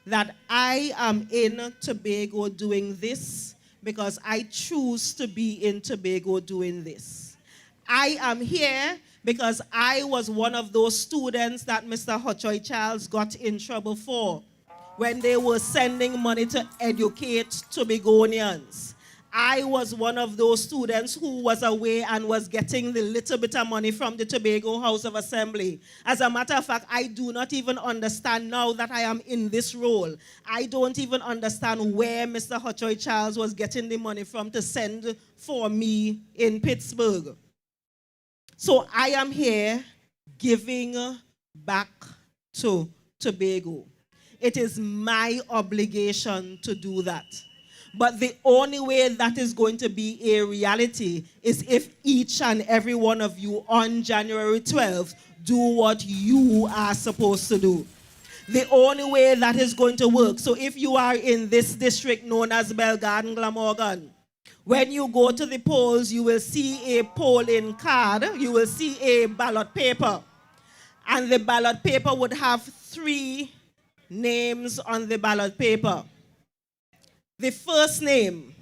that I am in Tobago doing this because I choose to be in Tobago doing this. I am here because I was one of those students that Mr. Hochoy Charles got in trouble for when they were sending money to educate Tobagonians. I was one of those students who was away and was getting the little bit of money from the Tobago House of Assembly. As a matter of fact, I do not even understand now that I am in this role. I don't even understand where Mr. Hochoy Charles was getting the money from to send for me in Pittsburgh. So I am here giving back to Tobago. It is my obligation to do that. But the only way that is going to be a reality is if each and every one of you on January 12th do what you are supposed to do. The only way that is going to work. So if you are in this district known as Belle Garden, Glamorgan, when you go to the polls, you will see a polling card, you will see a ballot paper. And the ballot paper would have 3 names on the ballot paper. The first name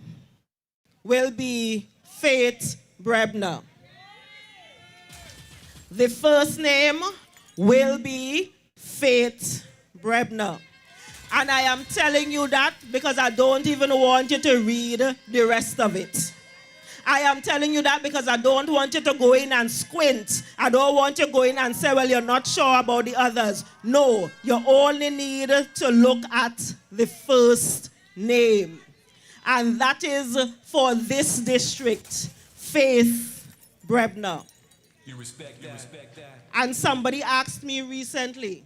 will be Faith Brebner. The first name will be Faith Brebner. And I am telling you that because I don't even want you to read the rest of it. I am telling you that because I don't want you to go in and squint. I don't want you to go in and say, well, you're not sure about the others. No, you only need to look at the first name. And that is for this district, Faith Brebner. You respect that. And somebody asked me recently,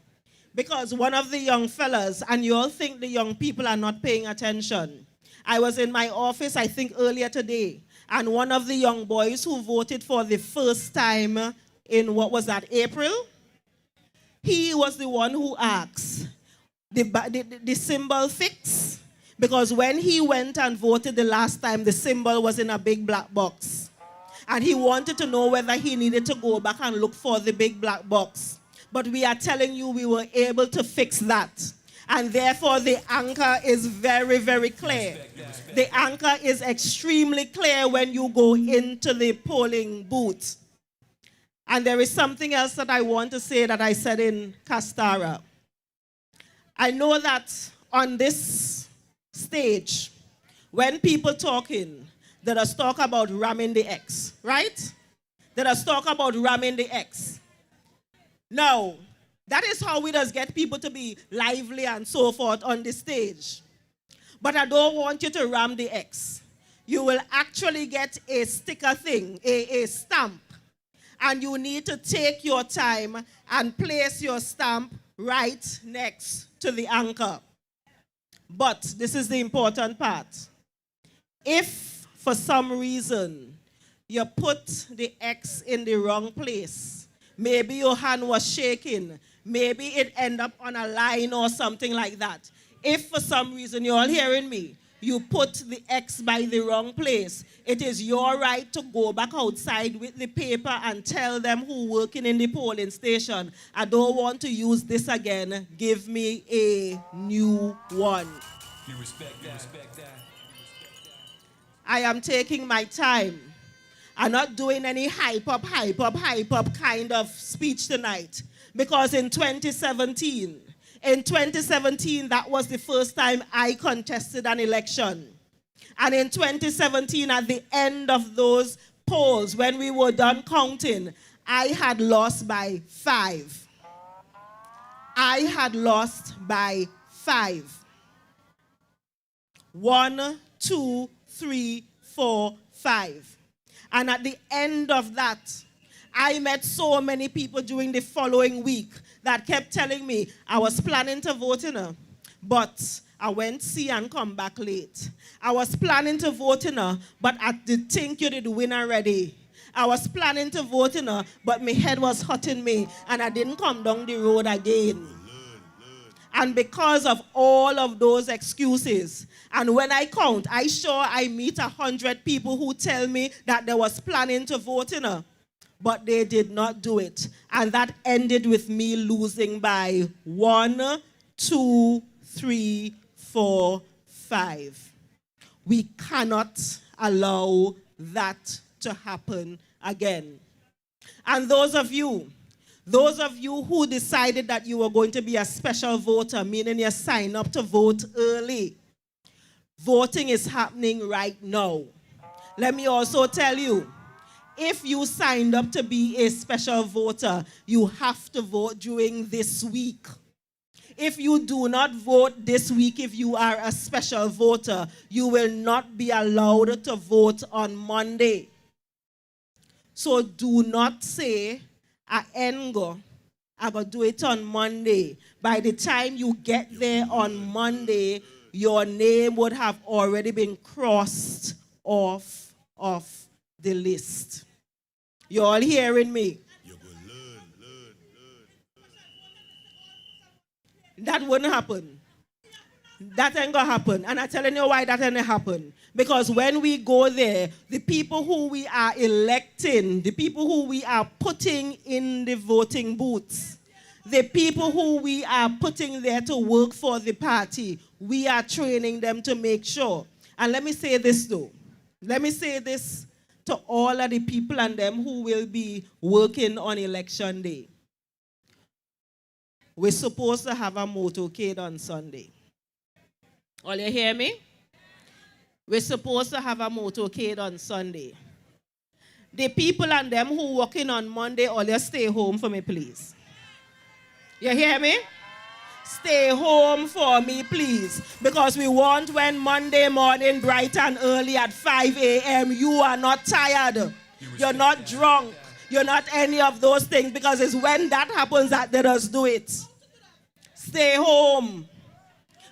because one of the young fellas, and you all think the young people are not paying attention. I was in my office, I think earlier today, and one of the young boys who voted for the first time in, what was that, April? He was the one who asked, the symbol fix? Because when he went and voted the last time, the symbol was in a big black box. And he wanted to know whether he needed to go back and look for the big black box. But we are telling you we were able to fix that. And therefore, the anchor is very, very clear. The anchor is extremely clear when you go into the polling booth. And there is something else that I want to say that I said in Castara. I know that on this stage, when people talking, let us talk about ramming the X, right? Let us talk about ramming the X. Now, that is how we just get people to be lively and so forth on the stage. But I don't want you to ram the X. You will actually get a sticker thing, a stamp. And you need to take your time and place your stamp right next to the anchor. But this is the important part. If for some reason you put the X in the wrong place, maybe your hand was shaking, maybe it ended up on a line or something like that. If for some reason, you're all hearing me, you put the X by the wrong place, it is your right to go back outside with the paper and tell them who working in the polling station, I don't want to use this again, give me a new one. You respect that. I am taking my time. I'm not doing any hype up kind of speech tonight. Because in 2017, In 2017, that was the first time I contested an election. And in 2017, at the end of those polls, when we were done counting, I had lost by 5. I had lost by 5. 1, 2, 3, 4, 5. And at the end of that, I met so many people during the following week that kept telling me I was planning to vote in her, but I went see and come back late. I was planning to vote in her, but I did think you did win already. I was planning to vote in her, but my head was hurting me, and I didn't come down the road again. And because of all of those excuses, and when I count, I sure I meet 100 people who tell me that they was planning to vote in her, but they did not do it. And that ended with me losing by 1, 2, 3, 4, 5. We cannot allow that to happen again. And those of you who decided that you were going to be a special voter, meaning you sign up to vote early, voting is happening right now. Let me also tell you, if you signed up to be a special voter, you have to vote during this week. If you do not vote this week, if you are a special voter, you will not be allowed to vote on Monday. So do not say, I go do it on Monday. By the time you get there on Monday, your name would have already been crossed off of the list. You all hearing me? That wouldn't happen. That ain't gonna happen. And I'm telling you why that ain't happen. Because when we go there, the people who we are electing, the people who we are putting in the voting booths, the people who we are putting there to work for the party, we are training them to make sure. And let me say this though. Let me say this to all of the people and them who will be working on election day. We're supposed to have a motorcade on Sunday. All you hear me? We're supposed to have a motorcade on Sunday. The people and them who working on Monday, all you stay home for me, please. You hear me? Stay home for me, please. Because we want when Monday morning, bright and early at 5 a.m., you are not tired. You're not drunk. You're not any of those things. Because it's when that happens that let us do it. Stay home.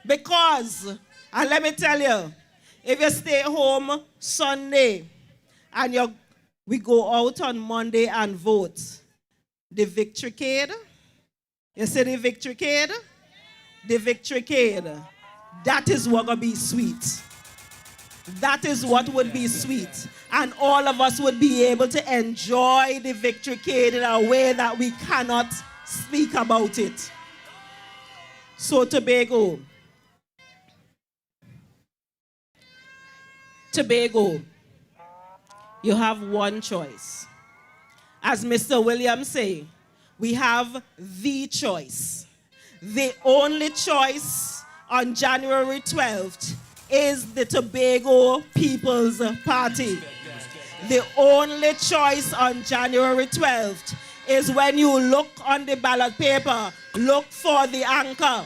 Because, and let me tell you, if you stay home Sunday and we go out on Monday and vote, the victorycade, you see the victorycade? The victorycade, that is what will be sweet. That is what would be sweet. And all of us would be able to enjoy the victorycade in a way that we cannot speak about it. So Tobago, you have one choice. As Mr. Williams say, we have the choice. The only choice on January 12th is the Tobago People's Party. The only choice on January 12th is when you look on the ballot paper, look for the anchor.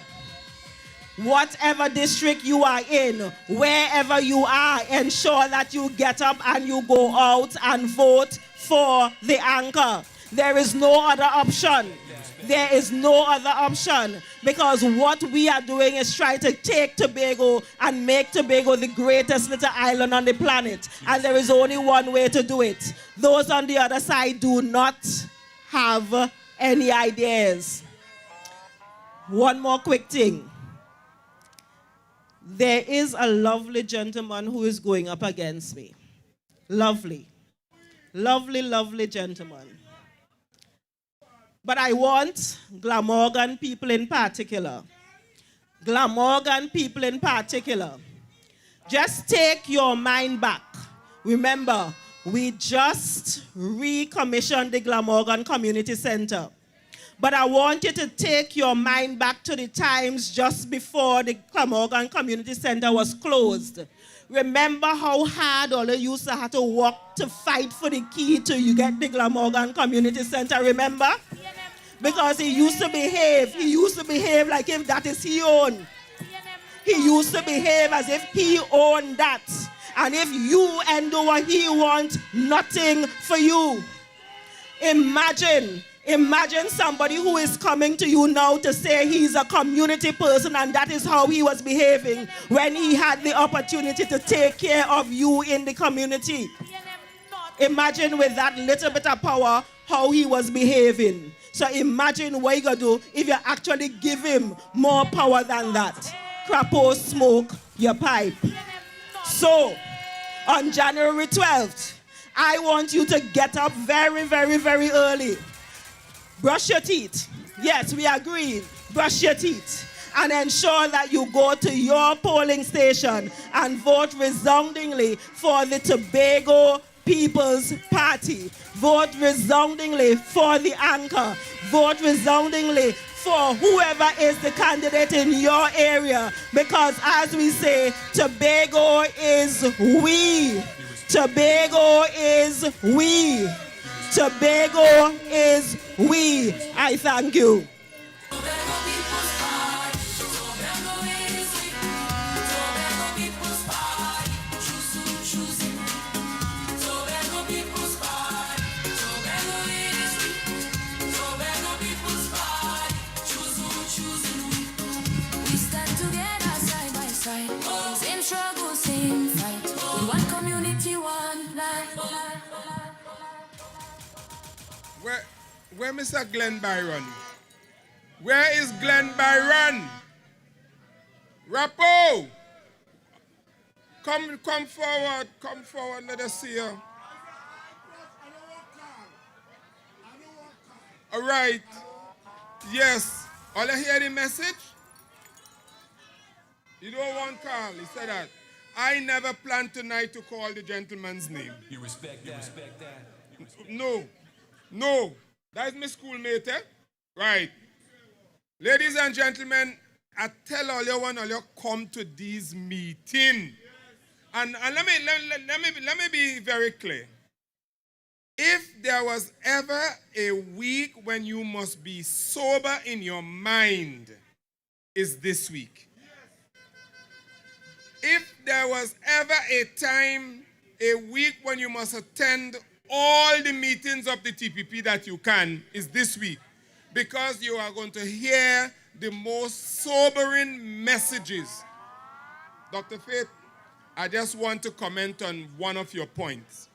Whatever district you are in, wherever you are, ensure that you get up and you go out and vote for the anchor. There is no other option. There is no other option, because what we are doing is trying to take Tobago and make Tobago the greatest little island on the planet. And there is only one way to do it. Those on the other side do not have any ideas. One more quick thing. There is a lovely gentleman who is going up against me. Lovely. Lovely, lovely gentleman. But I want Glamorgan people in particular. Glamorgan people in particular. Just take your mind back. Remember, we just recommissioned the Glamorgan Community Center. But I want you to take your mind back to the times just before the Glamorgan Community Center was closed. Remember how hard all of you used to have to walk to fight for the key to you get the Glamorgan Community Center, remember? Because he used to behave like if that is his own. He used to behave as if he owned that. And if you and do what he wants, nothing for you. Imagine somebody who is coming to you now to say he's a community person and that is how he was behaving when he had the opportunity to take care of you in the community. Imagine with that little bit of power how he was behaving. So imagine what you're going to do if you actually give him more power than that. Crapo smoke your pipe. So, on January 12th, I want you to get up very, very, very early. Brush your teeth. Yes, we agree. Brush your teeth. And ensure that you go to your polling station and vote resoundingly for the Tobago People's Party. Vote resoundingly for the anchor. Vote resoundingly for whoever is the candidate in your area. Because as we say, Tobago is we. Tobago is we. Tobago is we. I thank you. Same struggle, same fight. One community, one life. Where Mr. Glenn Byron? Where is Glenn Byron? Rapo! Come forward, let us see you. All right. Yes. All you hear the message? You don't want Carl, he said that. I never planned tonight to call the gentleman's name. You respect that. You respect that. No. That is my schoolmate, eh? Right. Ladies and gentlemen, I tell all you come to these meetings. And let me be very clear. If there was ever a week when you must be sober in your mind, is this week. If there was ever a time, a week when you must attend all the meetings of the TPP that you can, is this week. Because you are going to hear the most sobering messages. Dr. Faith, I just want to comment on one of your points.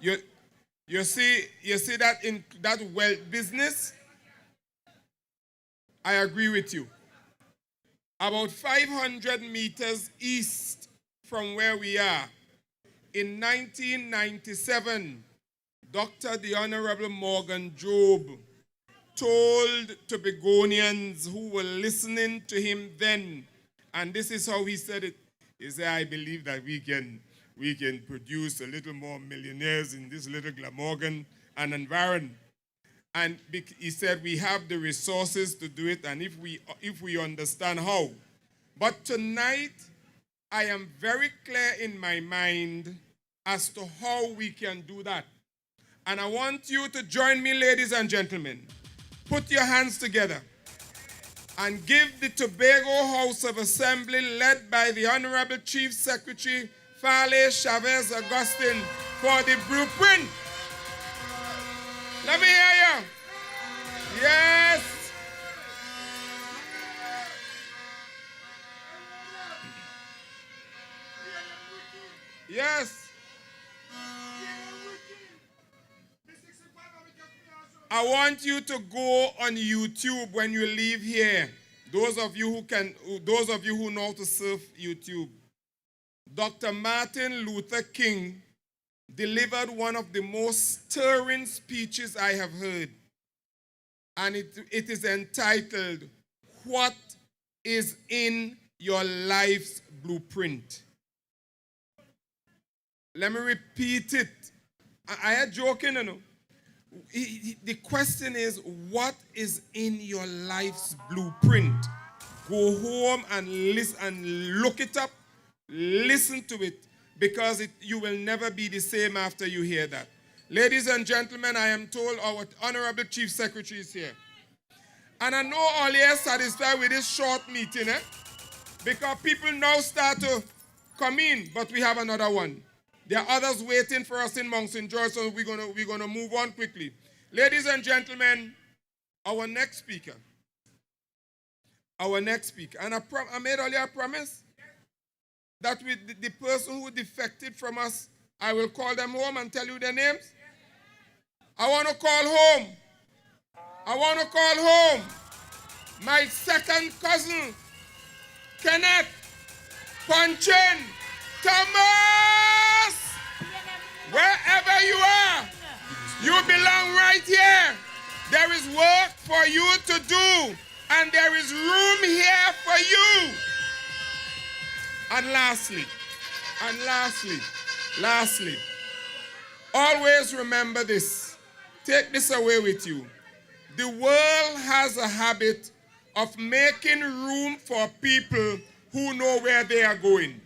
You see that in that wealth business, I agree with you. About 500 meters east from where we are, in 1997, Dr. the Honorable Morgan Job told Tobagonians who were listening to him then, and this is how he said it. He said, I believe that we can produce a little more millionaires in this little Glamorgan and environment. And he said, we have the resources to do it, and if we understand how. But tonight, I am very clear in my mind as to how we can do that. And I want you to join me, ladies and gentlemen. Put your hands together and give the Tobago House of Assembly, led by the Honorable Chief Secretary, Fale Chavez Augustine, for the blueprint. Let me hear you. Yes. Yes. I want you to go on YouTube when you leave here. Those of you who know how to surf YouTube. Dr. Martin Luther King delivered one of the most stirring speeches I have heard. And it is entitled, What is in Your Life's Blueprint? Let me repeat it. I am joking, you know. The question is, what is in your life's blueprint? Go home and listen and look it up. Listen to it, because you will never be the same after you hear that. Ladies and gentlemen, I am told our Honorable Chief Secretary is here. And I know all here satisfied with this short meeting, because people now start to come in, but we have another one. There are others waiting for us in Mount St. George, so we're gonna move on quickly. Ladies and gentlemen, our next speaker. And I made earlier a promise that with the person who defected from us, I will call them home and tell you their names. I want to call home my second cousin, Kenneth Punchin Thomas. Wherever you are, you belong right here. There is work for you to do, and there is room here for you. And lastly, always remember this. Take this away with you. The world has a habit of making room for people who know where they are going.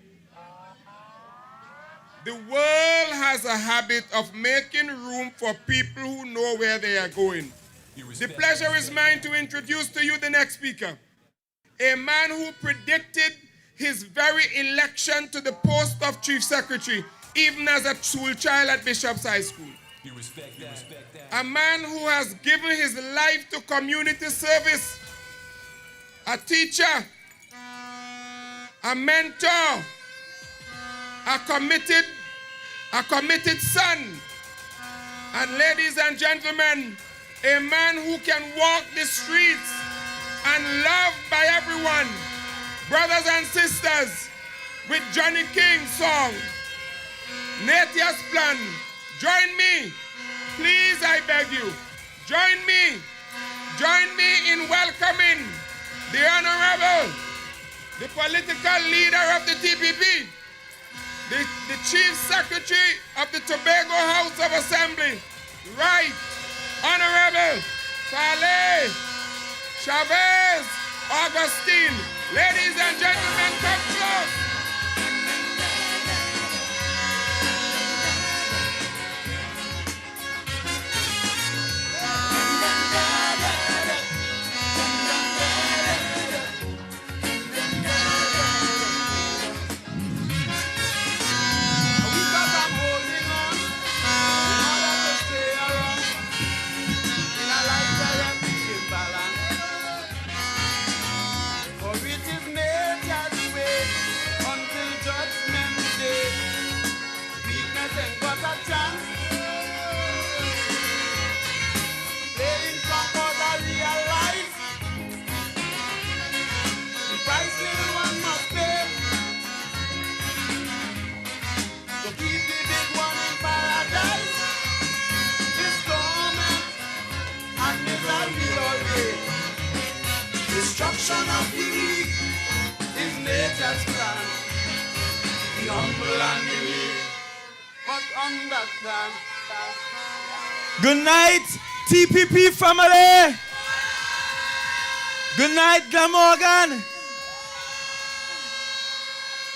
The world has a habit of making room for people who know where they are going. The pleasure is mine to introduce to you the next speaker, a man who predicted his very election to the post of Chief Secretary, even as a school child at Bishop's High School. You respect that. A man who has given his life to community service, a teacher, a mentor, a committed son, and ladies and gentlemen, a man who can walk the streets and loved by everyone. Brothers and sisters, with Johnny King's song, Natia's Plan, join me, please, I beg you, join me in welcoming the Honorable, the political leader of the TPP, the Chief Secretary of the Tobago House of Assembly, Right Honorable Fale Chavez Augustine. Ladies and gentlemen, come close. Destruction of the weak is nature's plan. The humble and the weak must understand. Good night, TPP family. Good night, Glamorgan.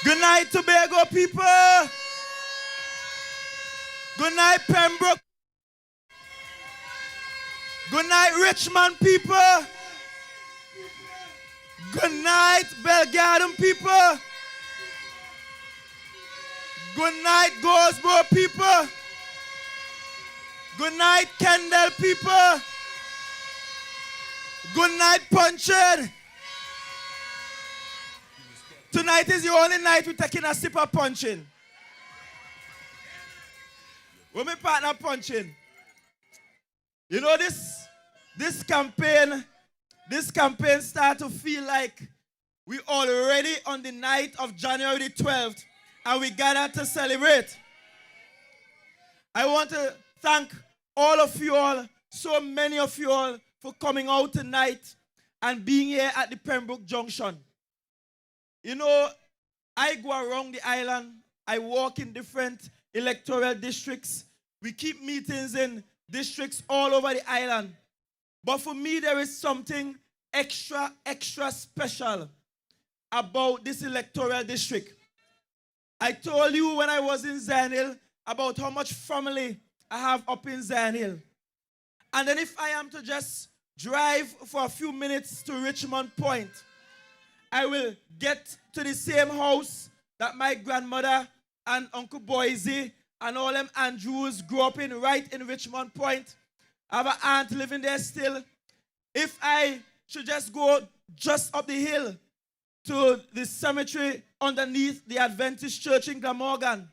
Good night, Tobago people. Good night, Pembroke. Good night, Richmond people. Good night, Belle people. Good night, Goldsboro people. Good night, Kendall people. Good night, Punchin. Tonight is the only night we're taking a sip of Punchin. With my partner Punchin. You know this campaign start to feel like we already on the night of January the 12th and we gather to celebrate. I want to thank all of you all, so many of you all, for coming out tonight and being here at the Pembroke Junction. You know, I go around the island, I walk in different electoral districts. We keep meetings in districts all over the island. But for me, there is something extra special about this electoral district. I told you when I was in Zion Hill about how much family I have up in Zion Hill. And then if I am to just drive for a few minutes to Richmond Point, I will get to the same house that my grandmother and Uncle Boise and all them Andrews grew up in, right in Richmond Point. I have an aunt living there still. If I should just go just up the hill to the cemetery underneath the Adventist church in Glamorgan,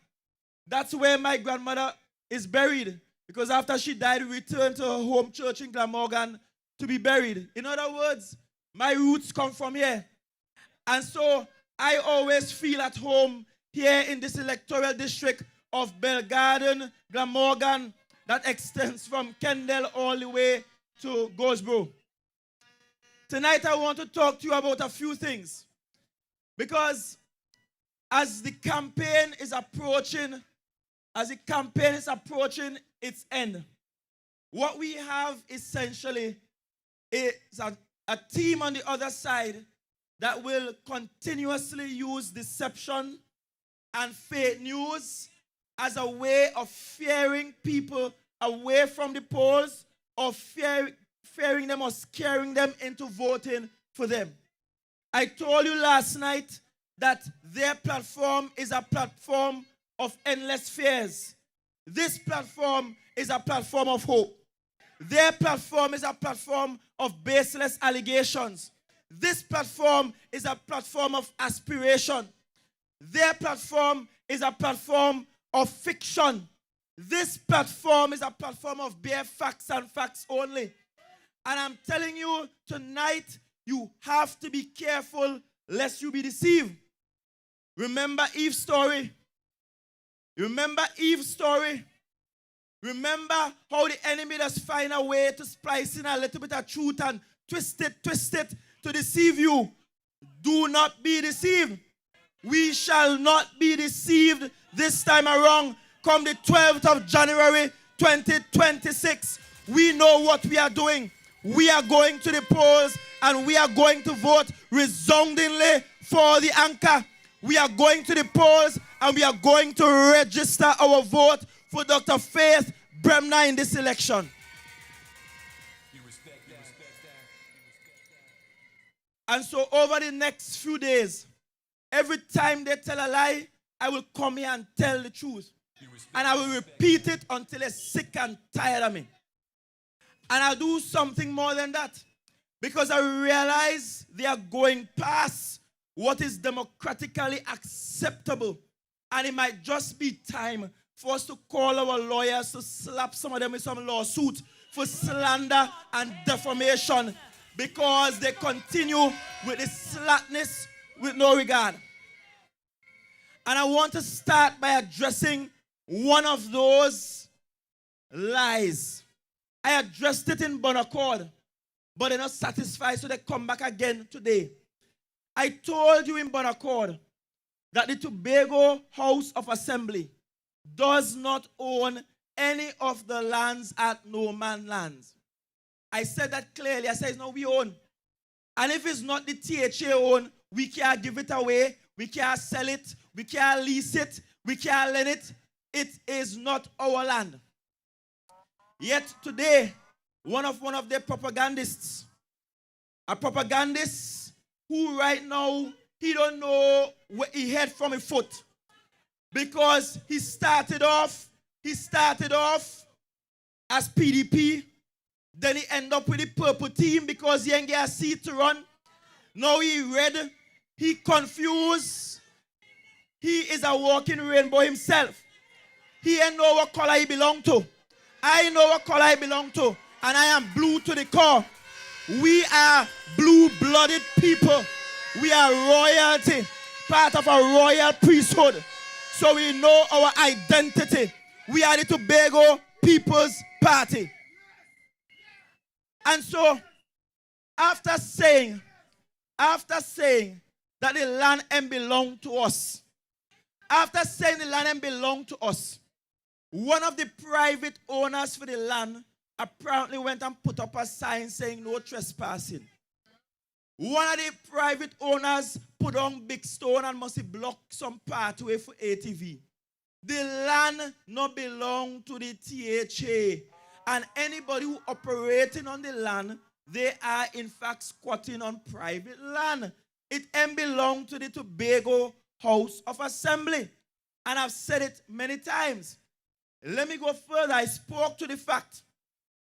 that's where my grandmother is buried. Because after she died, we returned to her home church in Glamorgan to be buried. In other words, my roots come from here. And so I always feel at home here in this electoral district of Belle Garden, Glamorgan, that extends from Kendall all the way to Goldsboro. Tonight I want to talk to you about a few things. Because as the campaign is approaching its end, what we have essentially is a team on the other side that will continuously use deception and fake news as a way of fearing people away from the polls, or fearing them or scaring them into voting for them. I told you last night that their platform is a platform of endless fears. This platform is a platform of hope. Their platform is a platform of baseless allegations. This platform is a platform of aspiration. Their platform is a platform of fiction. This platform is a platform of bare facts and facts only. And I'm telling you tonight, you have to be careful lest you be deceived. Remember Eve's story? Remember Eve's story? Remember how the enemy does find a way to splice in a little bit of truth and twist it to deceive you. Do not be deceived. We shall not be deceived this time around. Come the 12th of January 2026, we know what we are doing. We are going to the polls and we are going to vote resoundingly for the anchor. We are going to the polls and we are going to register our vote for Dr. Faith Bremner in this election. And so over the next few days, every time they tell a lie, I will come here and tell the truth. And I will repeat it until they're sick and tired of me. And I'll do something more than that. Because I realize they are going past what is democratically acceptable. And it might just be time for us to call our lawyers to slap some of them with some lawsuit for slander and defamation. Because they continue with this slackness with no regard. And I want to start by addressing one of those lies. I addressed it in Bonaccord, but they're not satisfied, so they come back again today. I told you in Bonaccord that the Tobago House of Assembly does not own any of the lands at No Man Lands. I said that clearly. I said, no, we own. And if it's not the THA own, we can't give it away. We can't sell it. We can't lease it. We can't lend it. It is not our land. Yet today, one of their propagandists, a propagandist who right now, he don't know where he head from his foot. Because he started off as PDP. Then he ended up with the purple team because he ain't get a seat to run. Now he red. He confused. He is a walking rainbow himself. He ain't know what color he belong to. I know what color I belong to. And I am blue to the core. We are blue-blooded people. We are royalty. Part of a royal priesthood. So we know our identity. We are the Tobago People's Party. And so, after saying that the land ain't belong to us, One of the private owners for the land apparently went and put up a sign saying no trespassing. One of the private owners put on big stone and must block some pathway for ATV. The land not belong to the THA. And anybody who operating on the land, they are in fact squatting on private land. It ain't belong to the Tobago House of Assembly. And I've said it many times. Let me go further. I spoke to the fact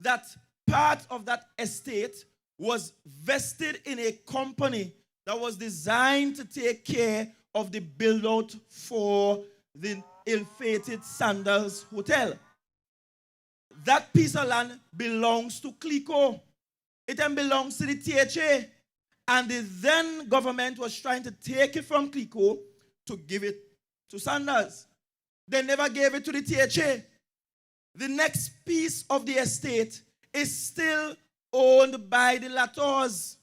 that part of that estate was vested in a company that was designed to take care of the build-out for the ill-fated Sandals Hotel. That piece of land belongs to Clico. It then belongs to the THA. And the then government was trying to take it from Clico to give it to Sandals. They never gave it to the THA. The next piece of the estate is still owned by the Latos.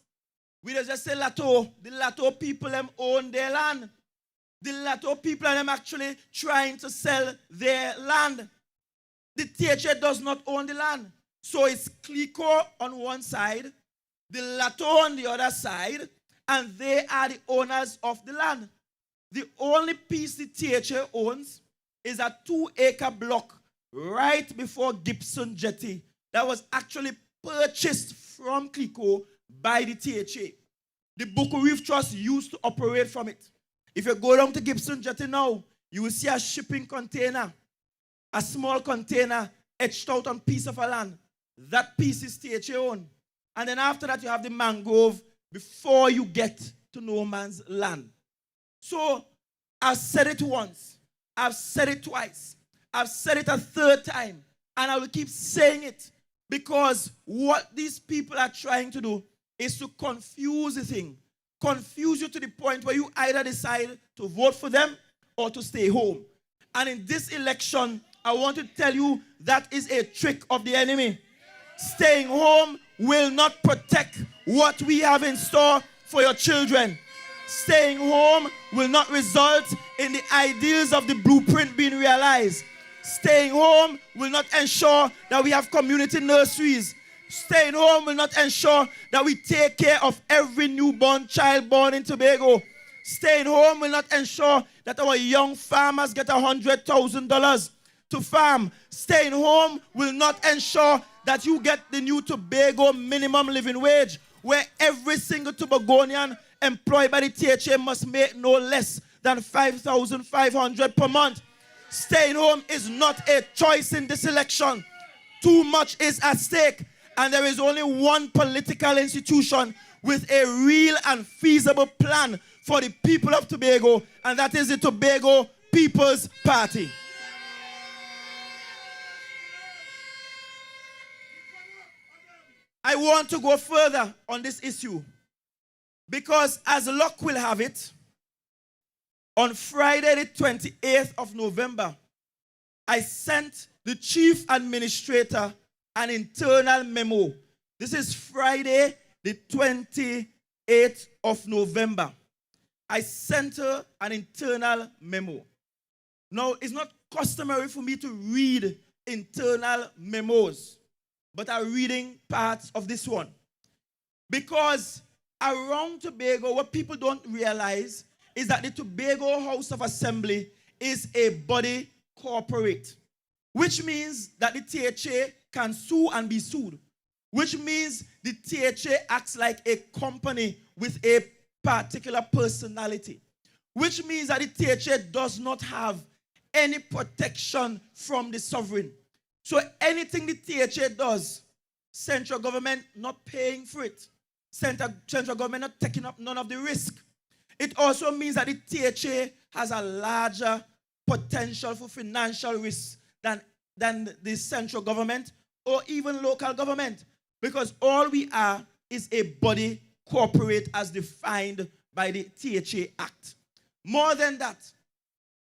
We don't just say Lato. The Lato people them own their land. The Lato people are them actually trying to sell their land. The THA does not own the land. So it's Clico on one side, the Lato on the other side, and they are the owners of the land. The only piece the THA owns is a 2-acre block right before Gibson Jetty that was actually purchased from Clico by the THA. The Buku Reef Trust used to operate from it. If you go down to Gibson Jetty now, you will see a shipping container, a small container etched out on a piece of a land. That piece is THA owned. And then after that, you have the mangrove before you get to no man's land. So I've said it once. I've said it twice. I've said it a third time. And I will keep saying it because what these people are trying to do is to confuse the thing. Confuse you to the point where you either decide to vote for them or to stay home. And in this election, I want to tell you that is a trick of the enemy. Staying home will not protect what we have in store for your children. Staying home will not result in the ideals of the blueprint being realized. Staying home will not ensure that we have community nurseries. Staying home will not ensure that we take care of every newborn child born in Tobago. Staying home will not ensure that our young farmers get $100,000 to farm. Staying home will not ensure that you get the new Tobago minimum living wage, where every single Tobagonian employed by the THA must make no less than $5,500 per month. Staying home is not a choice in this election. Too much is at stake, and there is only one political institution with a real and feasible plan for the people of Tobago, and that is the Tobago People's Party. I want to go further on this issue because, as luck will have it, on Friday the 28th of November, I sent the chief administrator an internal memo. This is Friday the 28th of November. I sent her an internal memo. Now, it's not customary for me to read internal memos, but I'm reading parts of this one. Because around Tobago, what people don't realize is that the Tobago House of Assembly is a body corporate, which means that the THA can sue and be sued, which means the THA acts like a company with a particular personality, which means that the THA does not have any protection from the sovereign. So anything the THA does, central government not paying for it. Central government not taking up none of the risk. It also means that the THA has a larger potential for financial risk than the central government or even local government, because all we are is a body corporate as defined by the THA Act. More than that,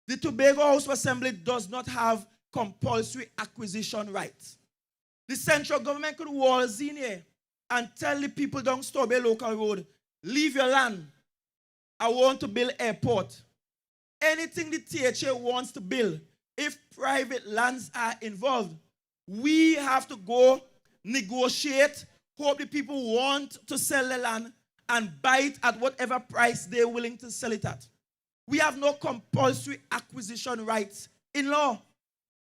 the Tobago House of Assembly does not have compulsory acquisition rights. The central government could waltz in here and tell the people down Tobago local road, leave your land. I want to build airport. Anything the THA wants to build, if private lands are involved, we have to go negotiate, hope the people want to sell the land and buy it at whatever price they're willing to sell it at. We have no compulsory acquisition rights in law.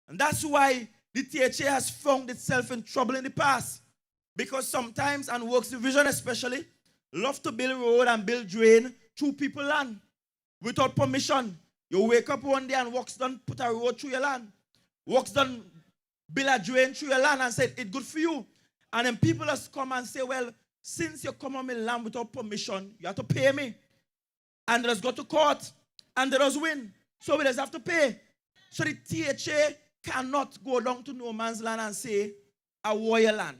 And that's why the THA has found itself in trouble in the past. Because sometimes, and Works Division especially, love to build road and build drain through people land without permission. You wake up one day and Works done put a road through your land. Works done build a drain through your land and said it's good for you. And then people just come and say, well, since you come on my land without permission, you have to pay me. And they just go to court and they just win. So we just have to pay. So the THA cannot go down to no man's land and say, I want your land.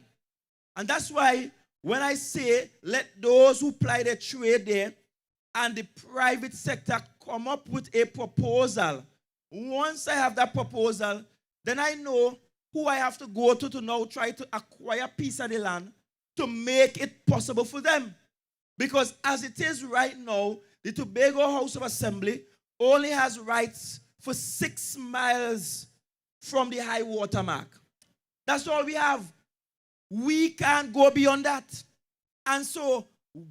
And that's why when I say let those who ply their trade there and the private sector come up with a proposal, once I have that proposal, then I know who I have to go to now try to acquire a piece of the land to make it possible for them. Because as it is right now, the Tobago House of Assembly only has rights for 6 miles from the high water mark. That's all we have. We can't go beyond that. And so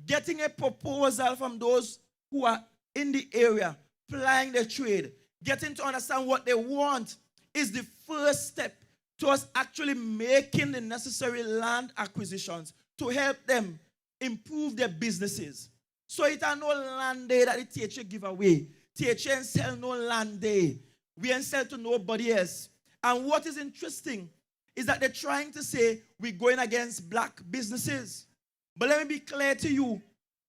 getting a proposal from those who are in the area, plying their trade, getting to understand what they want is the first step to us actually making the necessary land acquisitions to help them improve their businesses. So it are no land day that the THA give away. THA ain't sell no land day. We ain't sell to nobody else. And what is interesting is that they're trying to say we're going against black businesses. But let me be clear to you,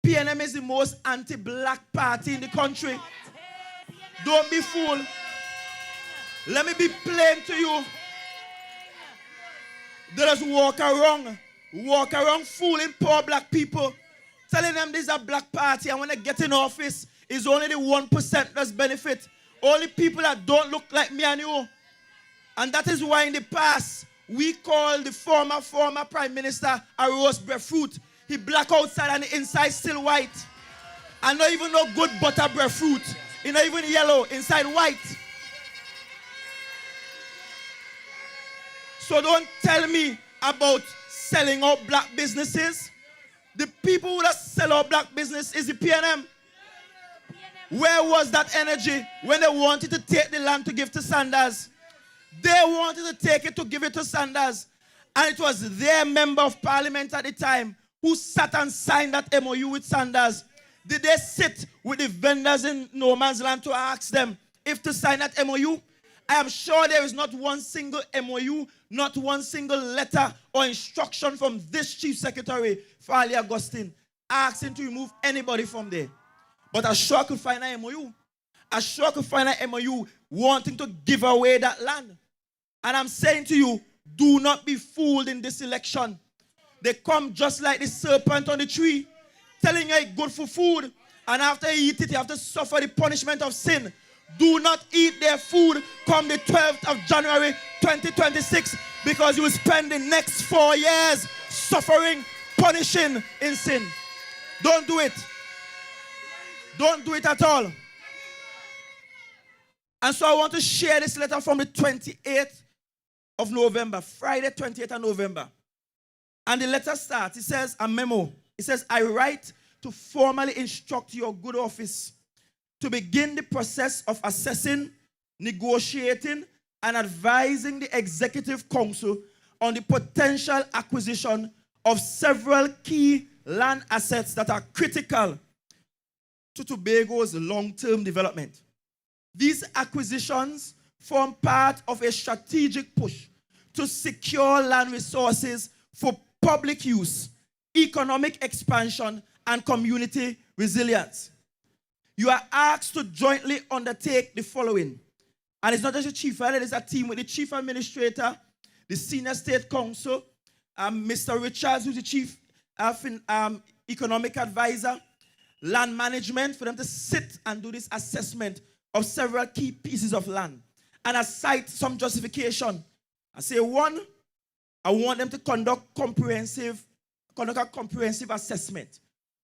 PNM is the most anti-black party in the country. Don't be fooled. Let me be plain to you. They just walk around fooling poor black people, telling them this is a black party, and when they get in office, it's only the 1% that's benefit. Only people that don't look like me and you. And that is why in the past, we call the former Prime Minister a rose breadfruit. He black outside and the inside still white. And not even no good butter breadfruit. He not even yellow, inside white. So don't tell me about selling out black businesses. The people who just sell out black business is the PNM. Where was that energy when they wanted to take the land to give to Sanders? They wanted to take it to give it to Sanders. And it was their member of parliament at the time who sat and signed that MOU with Sanders. Did they sit with the vendors in no man's land to ask them if to sign that MOU? I am sure there is not one single MOU, not one single letter or instruction from this Chief Secretary, Farley Augustine, asking to remove anybody from there. But I sure could find an MOU. I sure could find an MOU wanting to give away that land. And I'm saying to you, do not be fooled in this election. They come just like the serpent on the tree, telling you it's good for food. And after you eat it, you have to suffer the punishment of sin. Do not eat their food come the 12th of January 2026 because you will spend the next 4 years suffering, punishing in sin. Don't do it. Don't do it at all. And so I want to share this letter from the 28th of November, Friday 28th of November. And the letter starts, it says, a memo. It says, I write to formally instruct your good office to begin the process of assessing, negotiating, and advising the Executive Council on the potential acquisition of several key land assets that are critical to Tobago's long-term development. These acquisitions form part of a strategic push to secure land resources for public use, economic expansion, and community resilience. You are asked to jointly undertake the following. And it's not just a chief, it's a team with the chief administrator, the senior state counsel, Mr. Richards, who's the chief economic advisor, land management, for them to sit and do this assessment of several key pieces of land. And I cite some justification. I say, one, I want them to conduct a comprehensive assessment.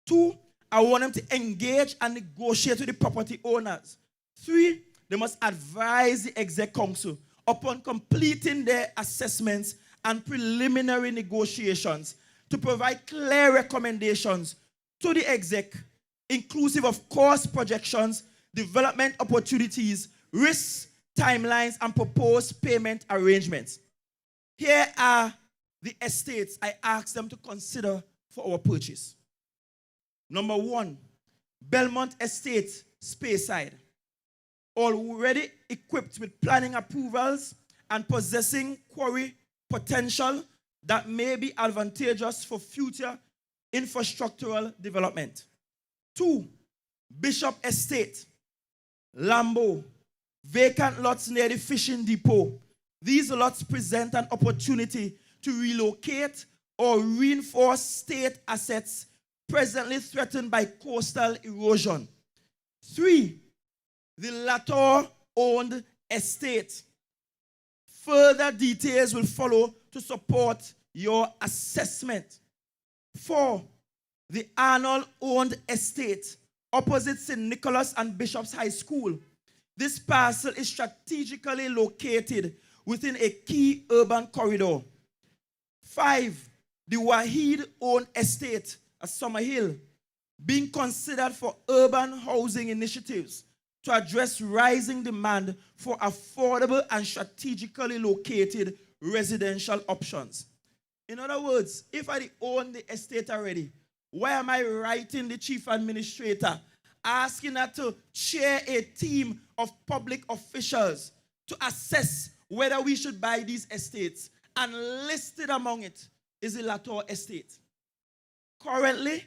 Two, I want them to engage and negotiate with the property owners. Three, they must advise the exec council upon completing their assessments and preliminary negotiations to provide clear recommendations to the exec, inclusive of cost projections, development opportunities, risks, timelines, and proposed payment arrangements. Here are the estates I asked them to consider for our purchase. Number 1, Belmont Estate, Speyside. Already equipped with planning approvals and possessing quarry potential that may be advantageous for future infrastructural development. 2, Bishop Estate, Lambo, vacant lots near the fishing depot. These lots present an opportunity to relocate or reinforce state assets presently threatened by coastal erosion. 3, the Latour-owned estate. Further details will follow to support your assessment. 4, the Arnold-owned estate opposite St. Nicholas and Bishop's High School. This parcel is strategically located within a key urban corridor. 5, the Wahid-owned estate at Summerhill, being considered for urban housing initiatives to address rising demand for affordable and strategically located residential options. In other words, if I own the estate already, why am I writing the chief administrator, asking her to chair a team of public officials to assess whether we should buy these estates? And listed among it is the Latour estate. Currently,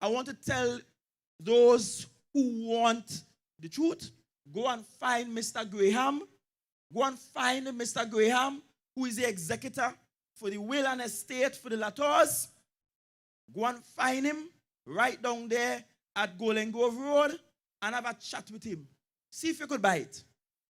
I want to tell those who want the truth, go and find Mr. Graham. Go and find Mr. Graham, who is the executor for the will and estate for the Latours. Go and find him right down there at Golden Grove Road and have a chat with him. See if you could buy it.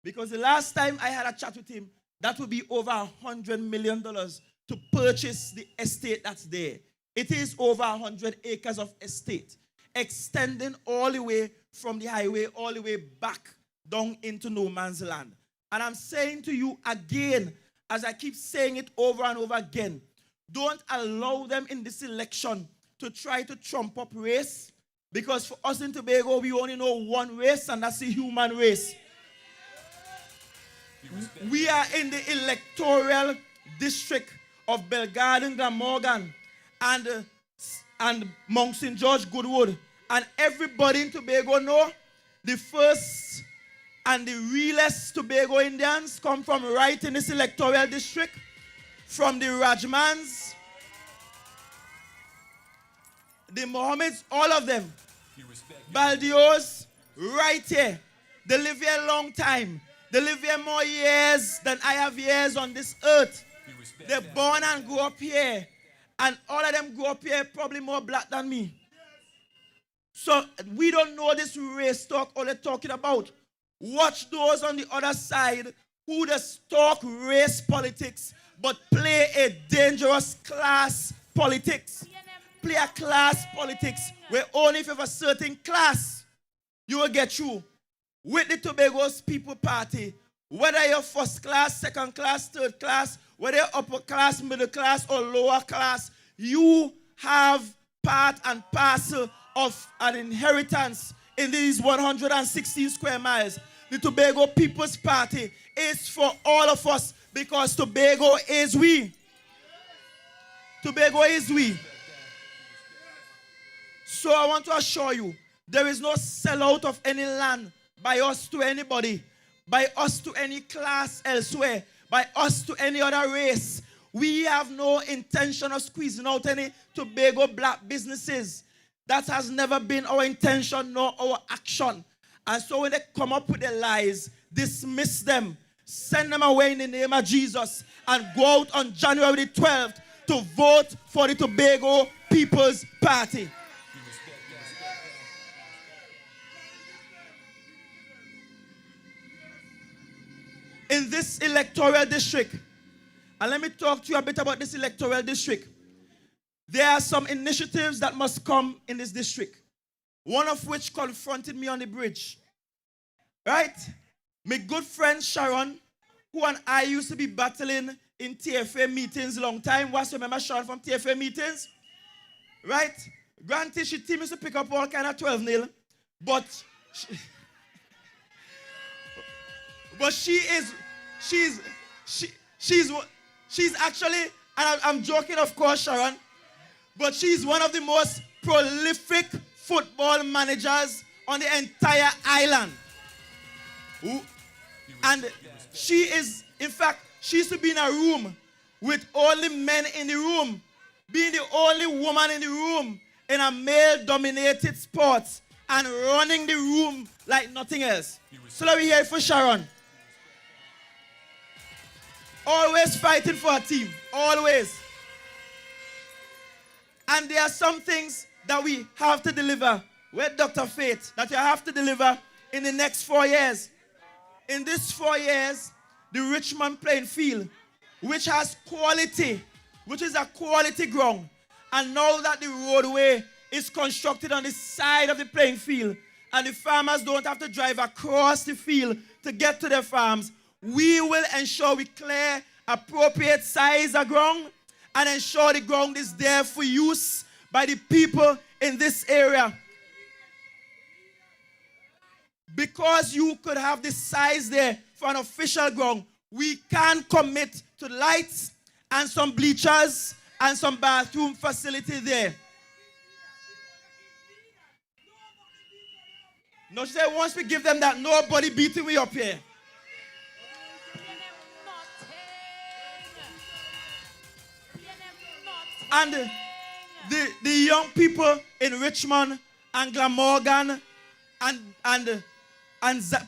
Because the last time I had a chat with him, that would be over $100 million to purchase the estate that's there. It is over 100 acres of estate, extending all the way from the highway all the way back down into no man's land. And I'm saying to you again, as I keep saying it over and over again, don't allow them in this election to try to trump up race, because for us in Tobago, we only know one race, and that's the human race. We are in the electoral district of Belle, Glamorgan, and Mount St. George, Goodwood. And everybody in Tobago know the first and the realest Tobago Indians come from right in this electoral district, from the Rajmans, the Mohammeds, all of them. Baldios, right here. They live here a long time. They live here more years than I have years on this earth. They're born and grew up here. And all of them grew up here probably more black than me. So we don't know this race talk all they're talking about. Watch those on the other side who just talk race politics but play a dangerous class politics. Play a class politics where only if you have a certain class you will get through. With the Tobago's People Party, whether you're first class, second class, third class, whether you're upper class, middle class, or lower class, you have part and parcel of an inheritance in these 116 square miles. The Tobago People's Party is for all of us, because Tobago is we. Tobago is we. So I want to assure you, there is no sellout of any land by us to anybody, by us to any class elsewhere, by us to any other race. We have no intention of squeezing out any Tobago black businesses. That has never been our intention nor our action. And so when they come up with their lies, dismiss them, send them away in the name of Jesus, and go out on January the 12th to vote for the Tobago People's Party. In this electoral district, and let me talk to you a bit about this electoral district. There are some initiatives that must come in this district, one of which confronted me on the bridge. Right? My good friend Sharon, who and I used to be battling in TFA meetings a long time. Was remember Sharon from TFA meetings? Right? Granted, she team used to pick up all kind of 12-0, but she's actually, and I'm joking, of course, Sharon, but she's one of the most prolific football managers on the entire island. And she is, in fact, she used to be in a room with all the men in the room, being the only woman in the room in a male-dominated sport and running the room like nothing else. So let me hear it for Sharon. Always fighting for her team. Always. And there are some things that we have to deliver with Dr. Faith, that you have to deliver in the next 4 years. In these 4 years, the Richmond playing field, which has quality, which is a quality ground, and now that the roadway is constructed on the side of the playing field, and the farmers don't have to drive across the field to get to their farms, we will ensure we clear appropriate size of ground and ensure the ground is there for use by the people in this area. Because you could have the size there for an official ground, we can commit to lights and some bleachers and some bathroom facility there. No, she said once we give them that, nobody beating me up here. And the young people in Richmond and Glamorgan and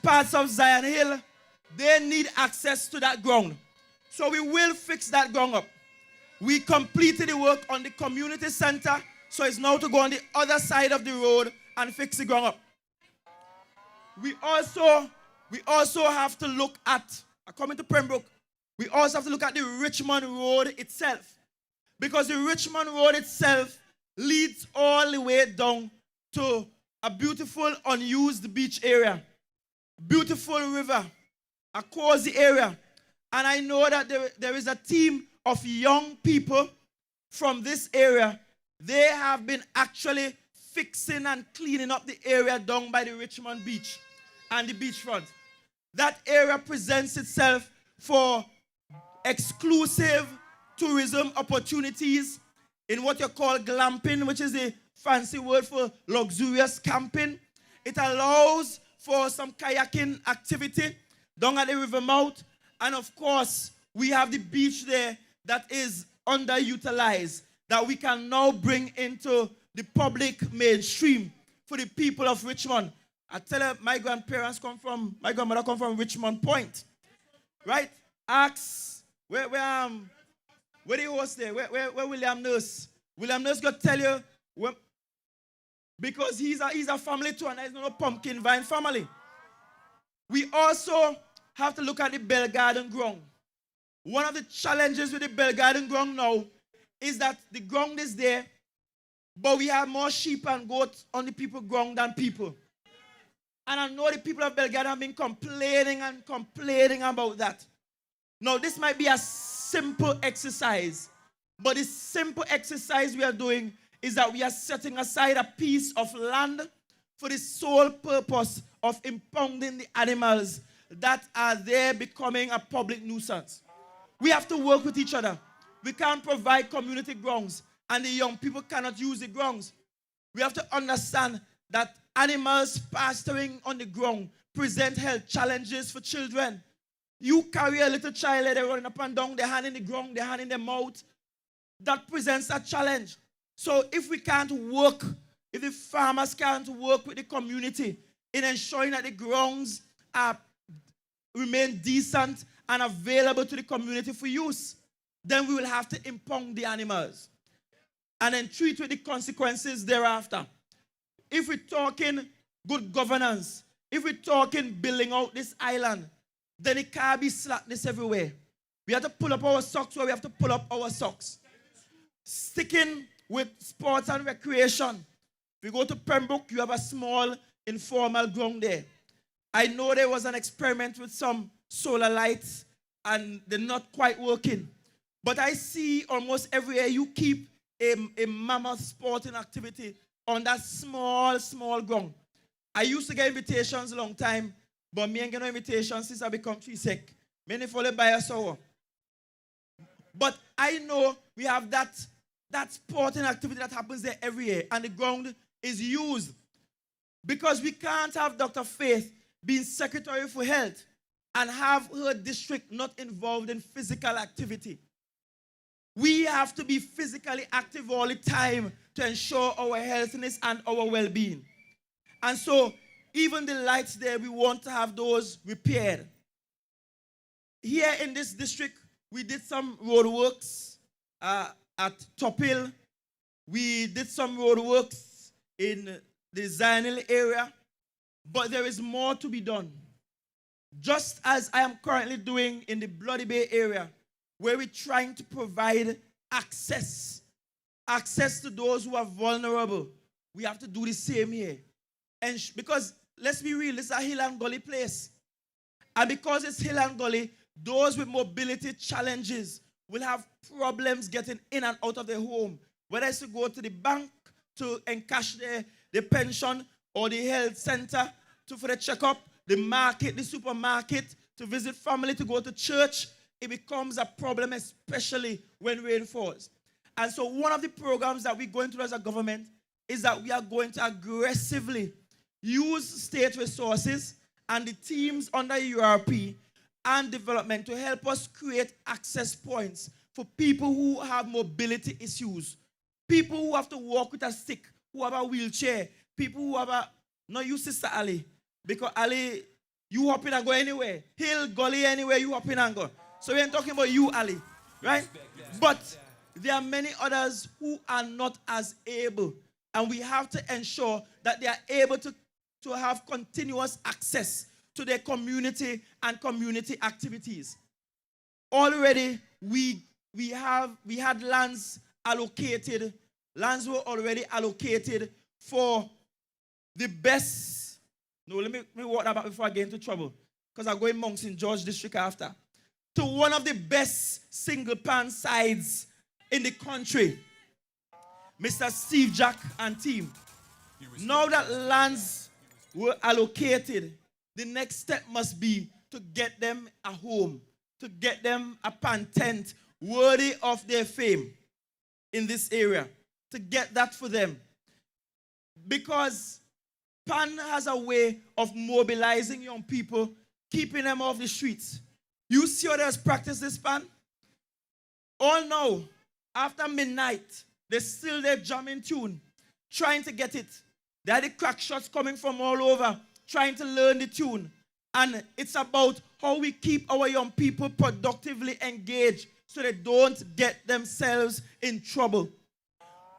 parts of Zion Hill, they need access to that ground. So we will fix that ground up. We completed the work on the community center, so it's now to go on the other side of the road and fix the ground up. We also have to look at, coming to Pembroke, we also have to look at the Richmond Road itself. Because the Richmond Road itself leads all the way down to a beautiful unused beach area, beautiful river, a cozy area. And I know that there is a team of young people from this area. They have been actually fixing and cleaning up the area down by the Richmond Beach and the beachfront. That area presents itself for exclusive tourism opportunities in what you call glamping, which is the fancy word for luxurious camping. It allows for some kayaking activity down at the river mouth. And of course, we have the beach there that is underutilized, that we can now bring into the public mainstream for the people of Richmond. I tell you, my grandmother come from Richmond Point, right? Ask, where the host there? Where William Nurse? William Nurse got to tell you, because he's a family too, and there's no pumpkin vine family. We also have to look at the Belle Garden ground. One of the challenges with the Belle Garden ground now is that the ground is there, but we have more sheep and goats on the people ground than people. And I know the people of Belle Garden have been complaining about that. Now, this might be a simple exercise, but the simple exercise we are doing is that we are setting aside a piece of land for the sole purpose of impounding the animals that are there becoming a public nuisance. We have to work with each other. We can't provide community grounds, and the young people cannot use the grounds. We have to understand that animals pasturing on the ground present health challenges for children. You carry a little child, they're running up and down, their hand in the ground, their hand in their mouth. That presents a challenge. So if we can't work, if the farmers can't work with the community in ensuring that the grounds remain decent and available to the community for use, then we will have to impound the animals and then treat with the consequences thereafter. If we're talking good governance, if we're talking building out this island, then it can't be slackness everywhere. We have to pull up our socks where we have to pull up our socks. Sticking with sports and recreation. If you go to Pembroke, you have a small informal ground there. I know there was an experiment with some solar lights and they're not quite working. But I see almost every year you keep a mammoth sporting activity on that small ground. I used to get invitations a long time, but me ain't get no invitations since I become tree sick. Many follow by us over. But I know we have that sporting activity that happens there every year, and the ground is used. Because we can't have Dr. Faith being Secretary for Health and have her district not involved in physical activity. We have to be physically active all the time to ensure our healthiness and our well-being. And so, even the lights there, we want to have those repaired. Here in this district, we did some road works at Top Hill. We did some road works in the Zion Hill area. But there is more to be done. Just as I am currently doing in the Bloody Bay area, where we're trying to provide access to those who are vulnerable. We have to do the same here. And because, let's be real, this is a hill and gully place. And because it's hill and gully, those with mobility challenges will have problems getting in and out of their home. Whether it's to go to the bank to encash their pension, or the health center for the checkup, the market, the supermarket, to visit family, to go to church, it becomes a problem, especially when rain falls. And so one of the programs that we're going through as a government is that we are going to aggressively use state resources and the teams under URP and development to help us create access points for people who have mobility issues, people who have to walk with a stick, who have a wheelchair, people who have a, not you, Sister Ali, because Ali, you hop in and go anywhere. Hill, gully, anywhere, you hop in and go. So we ain't talking about you, Ali, right? But there are many others who are not as able, and we have to ensure that they are able to have continuous access to their community and community activities. Already, we had lands allocated. Lands were already allocated for the best. No, let me walk that back before I get into trouble, because I'm going Monks in George District after. To one of the best single pan sides in the country, Mr. Steve Jack and team. Now that lands were allocated, the next step must be to get them a home, to get them a pan tent worthy of their fame in this area, to get that for them. Because PAN has a way of mobilizing young people, keeping them off the streets. You see others practice this PAN? All now, after midnight, they're still there jamming tune, trying to get it. There are the crack shots coming from all over, trying to learn the tune. And it's about how we keep our young people productively engaged so they don't get themselves in trouble.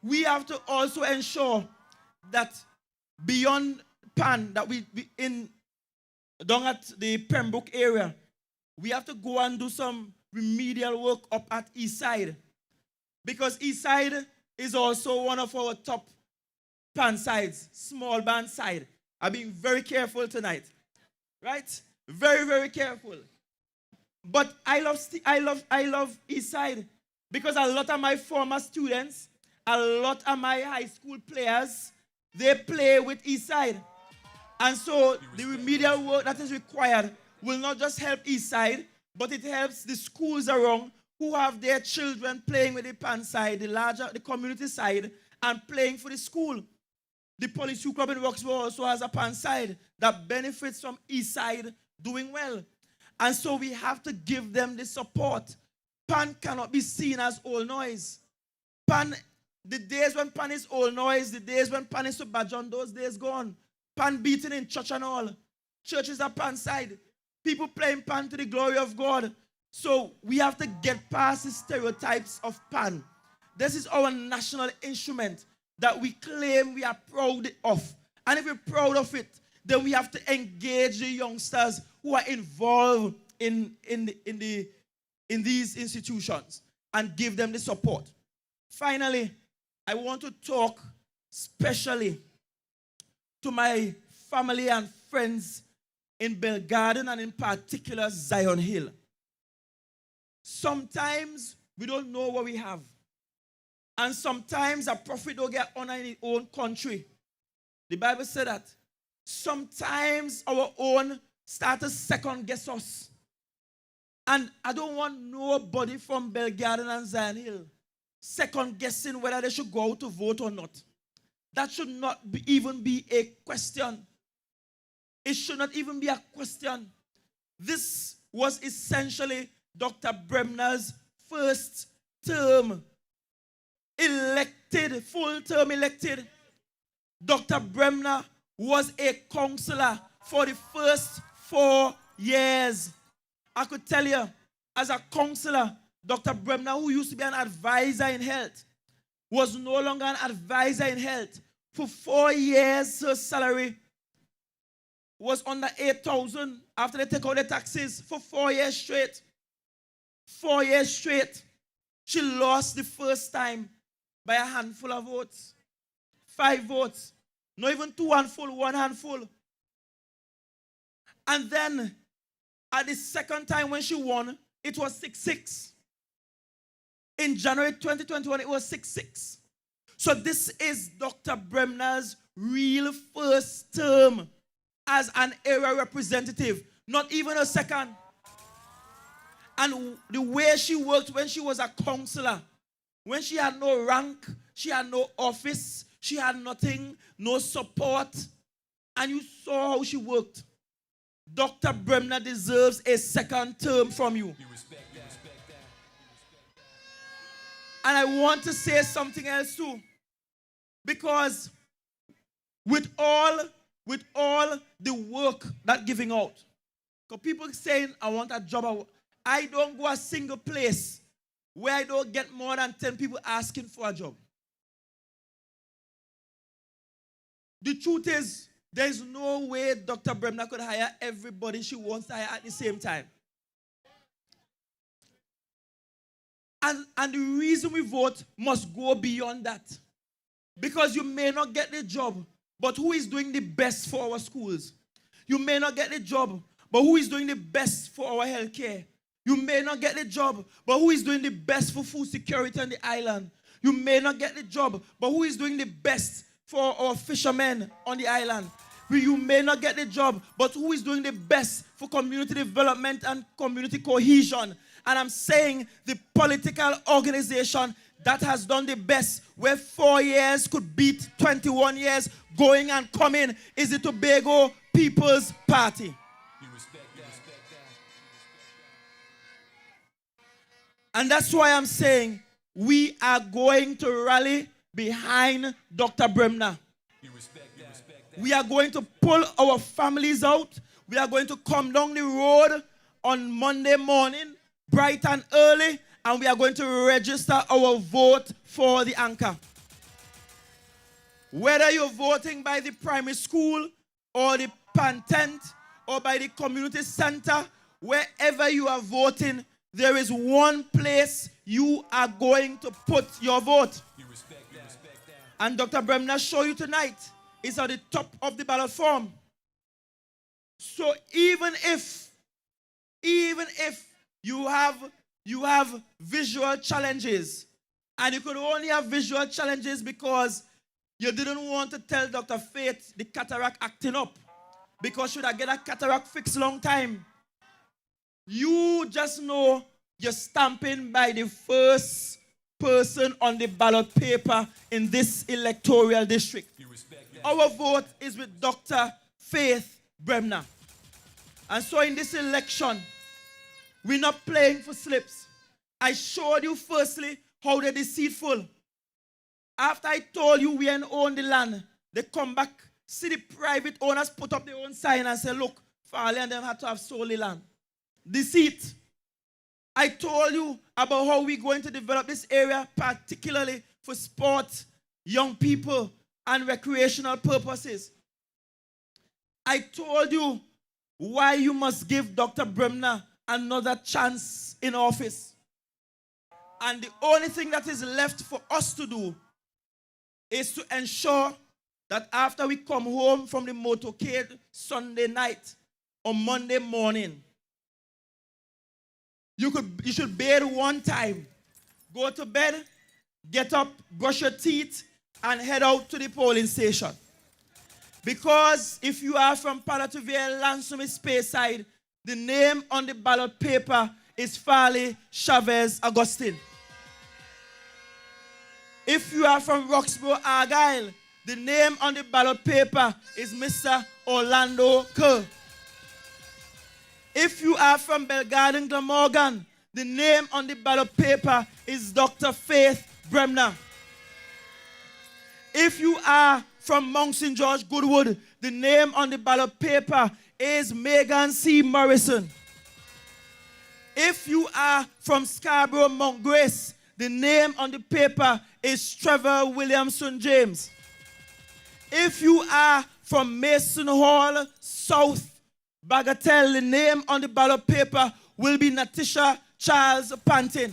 We have to also ensure that beyond PAN, that we down at the Pembroke area, we have to go and do some remedial work up at East Side. Because East Side is also one of our top PAN sides, small band side. I'm being very careful tonight. Right? Very, very careful. But I love East Side because a lot of my former students, a lot of my high school players, they play with East Side. And so the remedial work that is required will not just help East Side, but it helps the schools around who have their children playing with the PAN side, the community side, and playing for the school. The Police Youth Club in Roxborough also has a PAN side that benefits from East Side doing well. And so we have to give them the support. PAN cannot be seen as old noise. PAN, the days when PAN is old noise, the days when PAN is Subajon, those days gone. PAN beating in church and all. Churches are PAN side. People playing PAN to the glory of God. So we have to get past the stereotypes of PAN. This is our national instrument that we claim we are proud of. And if we're proud of it, then we have to engage the youngsters who are involved in these institutions and give them the support. Finally, I want to talk especially to my family and friends in Belle Garden and in particular Zion Hill. Sometimes we don't know what we have. And sometimes a prophet don't get honor in his own country. The Bible said that. Sometimes our own start to second guess us. And I don't want nobody from Belle Garden and Zion Hill second guessing whether they should go out to vote or not. That should not even be a question. It should not even be a question. This was essentially Dr. Bremner's first term elected, full term elected. Dr. Bremner was a counselor for the first 4 years. I could tell you, as a counselor, Dr. Bremner, who used to be an advisor in health, was no longer an advisor in health. For 4 years, her salary was under 8,000 after they take out the taxes for 4 years straight. 4 years straight. She lost the first time by a handful of votes. 5 votes. Not even 2 handful, 1 handful. And then, at the second time when she won, it was 6-6. In January 2021, it was 6-6. So this is Dr. Bremner's real first term as an area representative. Not even a second. And the way she worked when she was a counselor, when she had no rank, she had no office, she had nothing, no support, and you saw how she worked. Dr. Bremner deserves a second term from you. And I want to say something else too. Because with all the work that giving out, because people saying, I want a job, I don't go a single place where I don't get more than 10 people asking for a job. The truth is, there's no way Dr. Bremner could hire everybody she wants to hire at the same time. And the reason we vote must go beyond that. Because you may not get the job, but who is doing the best for our schools? You may not get the job, but who is doing the best for our health care? You may not get the job, but who is doing the best for food security on the island? You may not get the job, but who is doing the best for our fishermen on the island? You may not get the job, but who is doing the best for community development and community cohesion? And I'm saying the political organization that has done the best, where 4 years could beat 21 years going and coming, is the Tobago People's Party. And that's why I'm saying we are going to rally behind Dr. Bremner. We are going to pull our families out. We are going to come down the road on Monday morning, bright and early, and we are going to register our vote for the anchor. Whether you're voting by the primary school or the Pantent or by the community center, wherever you are voting, there is one place you are going to put your vote. And Dr. Bremner showed you tonight, it's at the top of the ballot form. So even if you have visual challenges, and you could only have visual challenges because you didn't want to tell Dr. Faith the cataract acting up, because should I get a cataract fixed long time, you just know you're stamping by the first person on the ballot paper in this electoral district. Our vote is with Dr. Faith Bremner. And so in this election, we're not playing for slips. I showed you firstly how they're deceitful. After I told you we ain't own the land, they come back, see the private owners put up their own sign and say, look, Farley and them had to have sold the land. Deceit. I told you about how we're going to develop this area, particularly for sport, young people, and recreational purposes. I told you why you must give Dr. Bremner another chance in office. And the only thing that is left for us to do is to ensure that after we come home from the motorcade Sunday night, on Monday morning. You should bathe one time, go to bed, get up, brush your teeth, and head out to the polling station. Because if you are from Palativale, Lansome, Speyside, the name on the ballot paper is Farley Chavez Augustine. If you are from Roxborough, Argyle, the name on the ballot paper is Mr. Orlando Kerr. If you are from Belgarden, Glamorgan, the name on the ballot paper is Dr. Faith Bremner. If you are from Mount St. George, Goodwood, the name on the ballot paper is Megan C. Morrison. If you are from Scarborough, Mount Grace, the name on the paper is Trevor Williamson James. If you are from Mason Hall, South Bagatelle, the name on the ballot paper will be Natisha Charles Pantin.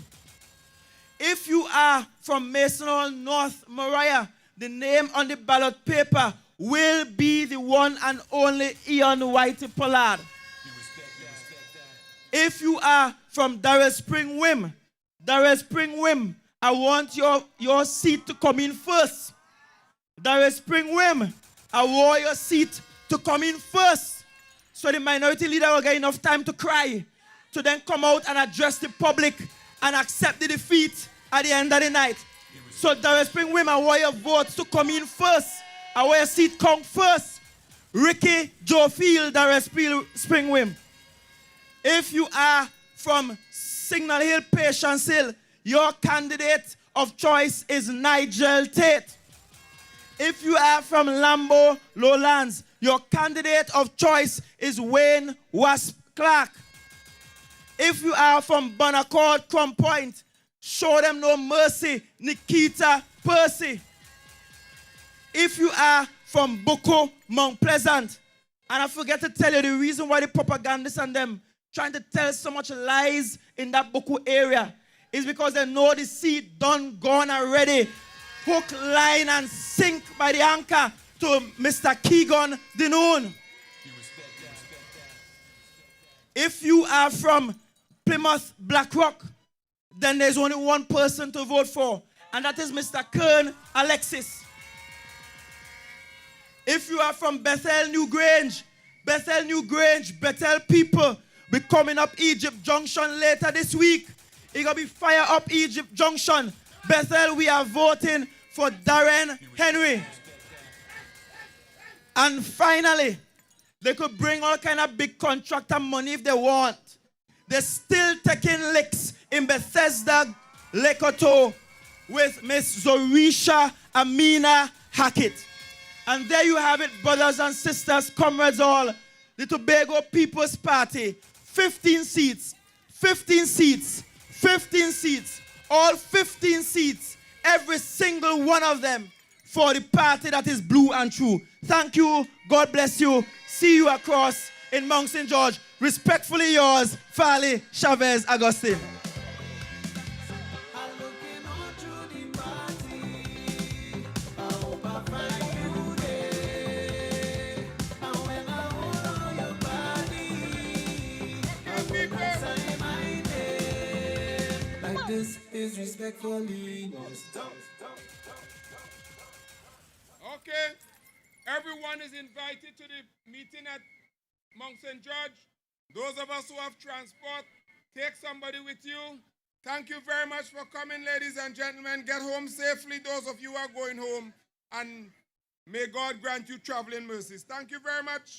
If you are from Mason Hall, North Mariah, the name on the ballot paper will be the one and only Ian Whitey Pollard. If you are from Darrell Spring Wim, I want your seat to come in first. Darrell Spring Wim, I want your seat to come in first. So the minority leader will get enough time to cry, to then come out and address the public and accept the defeat at the end of the night. So Darrell Spring Wim, I want your votes to come in first. I want your seat come first. Ricky Joe Field, Darrell Spring Wim. If you are from Signal Hill, Patience Hill, your candidate of choice is Nigel Tate. If you are from Lambo Lowlands, your candidate of choice is Wayne Wasp Clark. If you are from Bonaccord, Crum Point, show them no mercy, Nikita Percy. If you are from Boko, Mount Pleasant, and I forget to tell you the reason why the propagandists and them trying to tell so much lies in that Boko area is because they know the seed done, gone already. Hook, line, and sink by the anchor to Mr. Keegan Dinoon. If you are from Plymouth, Blackrock, then there's only one person to vote for, and that is Mr. Kern Alexis. If you are from Bethel, New Grange, Bethel people be coming up Egypt Junction later this week. It's going to be fire up Egypt Junction. Bethel, we are voting for Darren Henry. And finally, they could bring all kind of big contractor money if they want. They're still taking licks in Bethesda, Lekoto with Miss Zorisha Amina Hackett. And there you have it, brothers and sisters, comrades all. The Tobago People's Party, 15 seats, 15 seats, 15 seats, all 15 seats, every single one of them for the party that is blue and true. Thank you. God bless you. See you across in Mount St. George. Respectfully yours, Farley Chavez Augustine. This is respectfully. Okay, everyone is invited to the meeting at Mount St. George. Those of us who have transport, take somebody with you. Thank you very much for coming, ladies and gentlemen. Get home safely, those of you who are going home, and may God grant you traveling mercies. Thank you very much.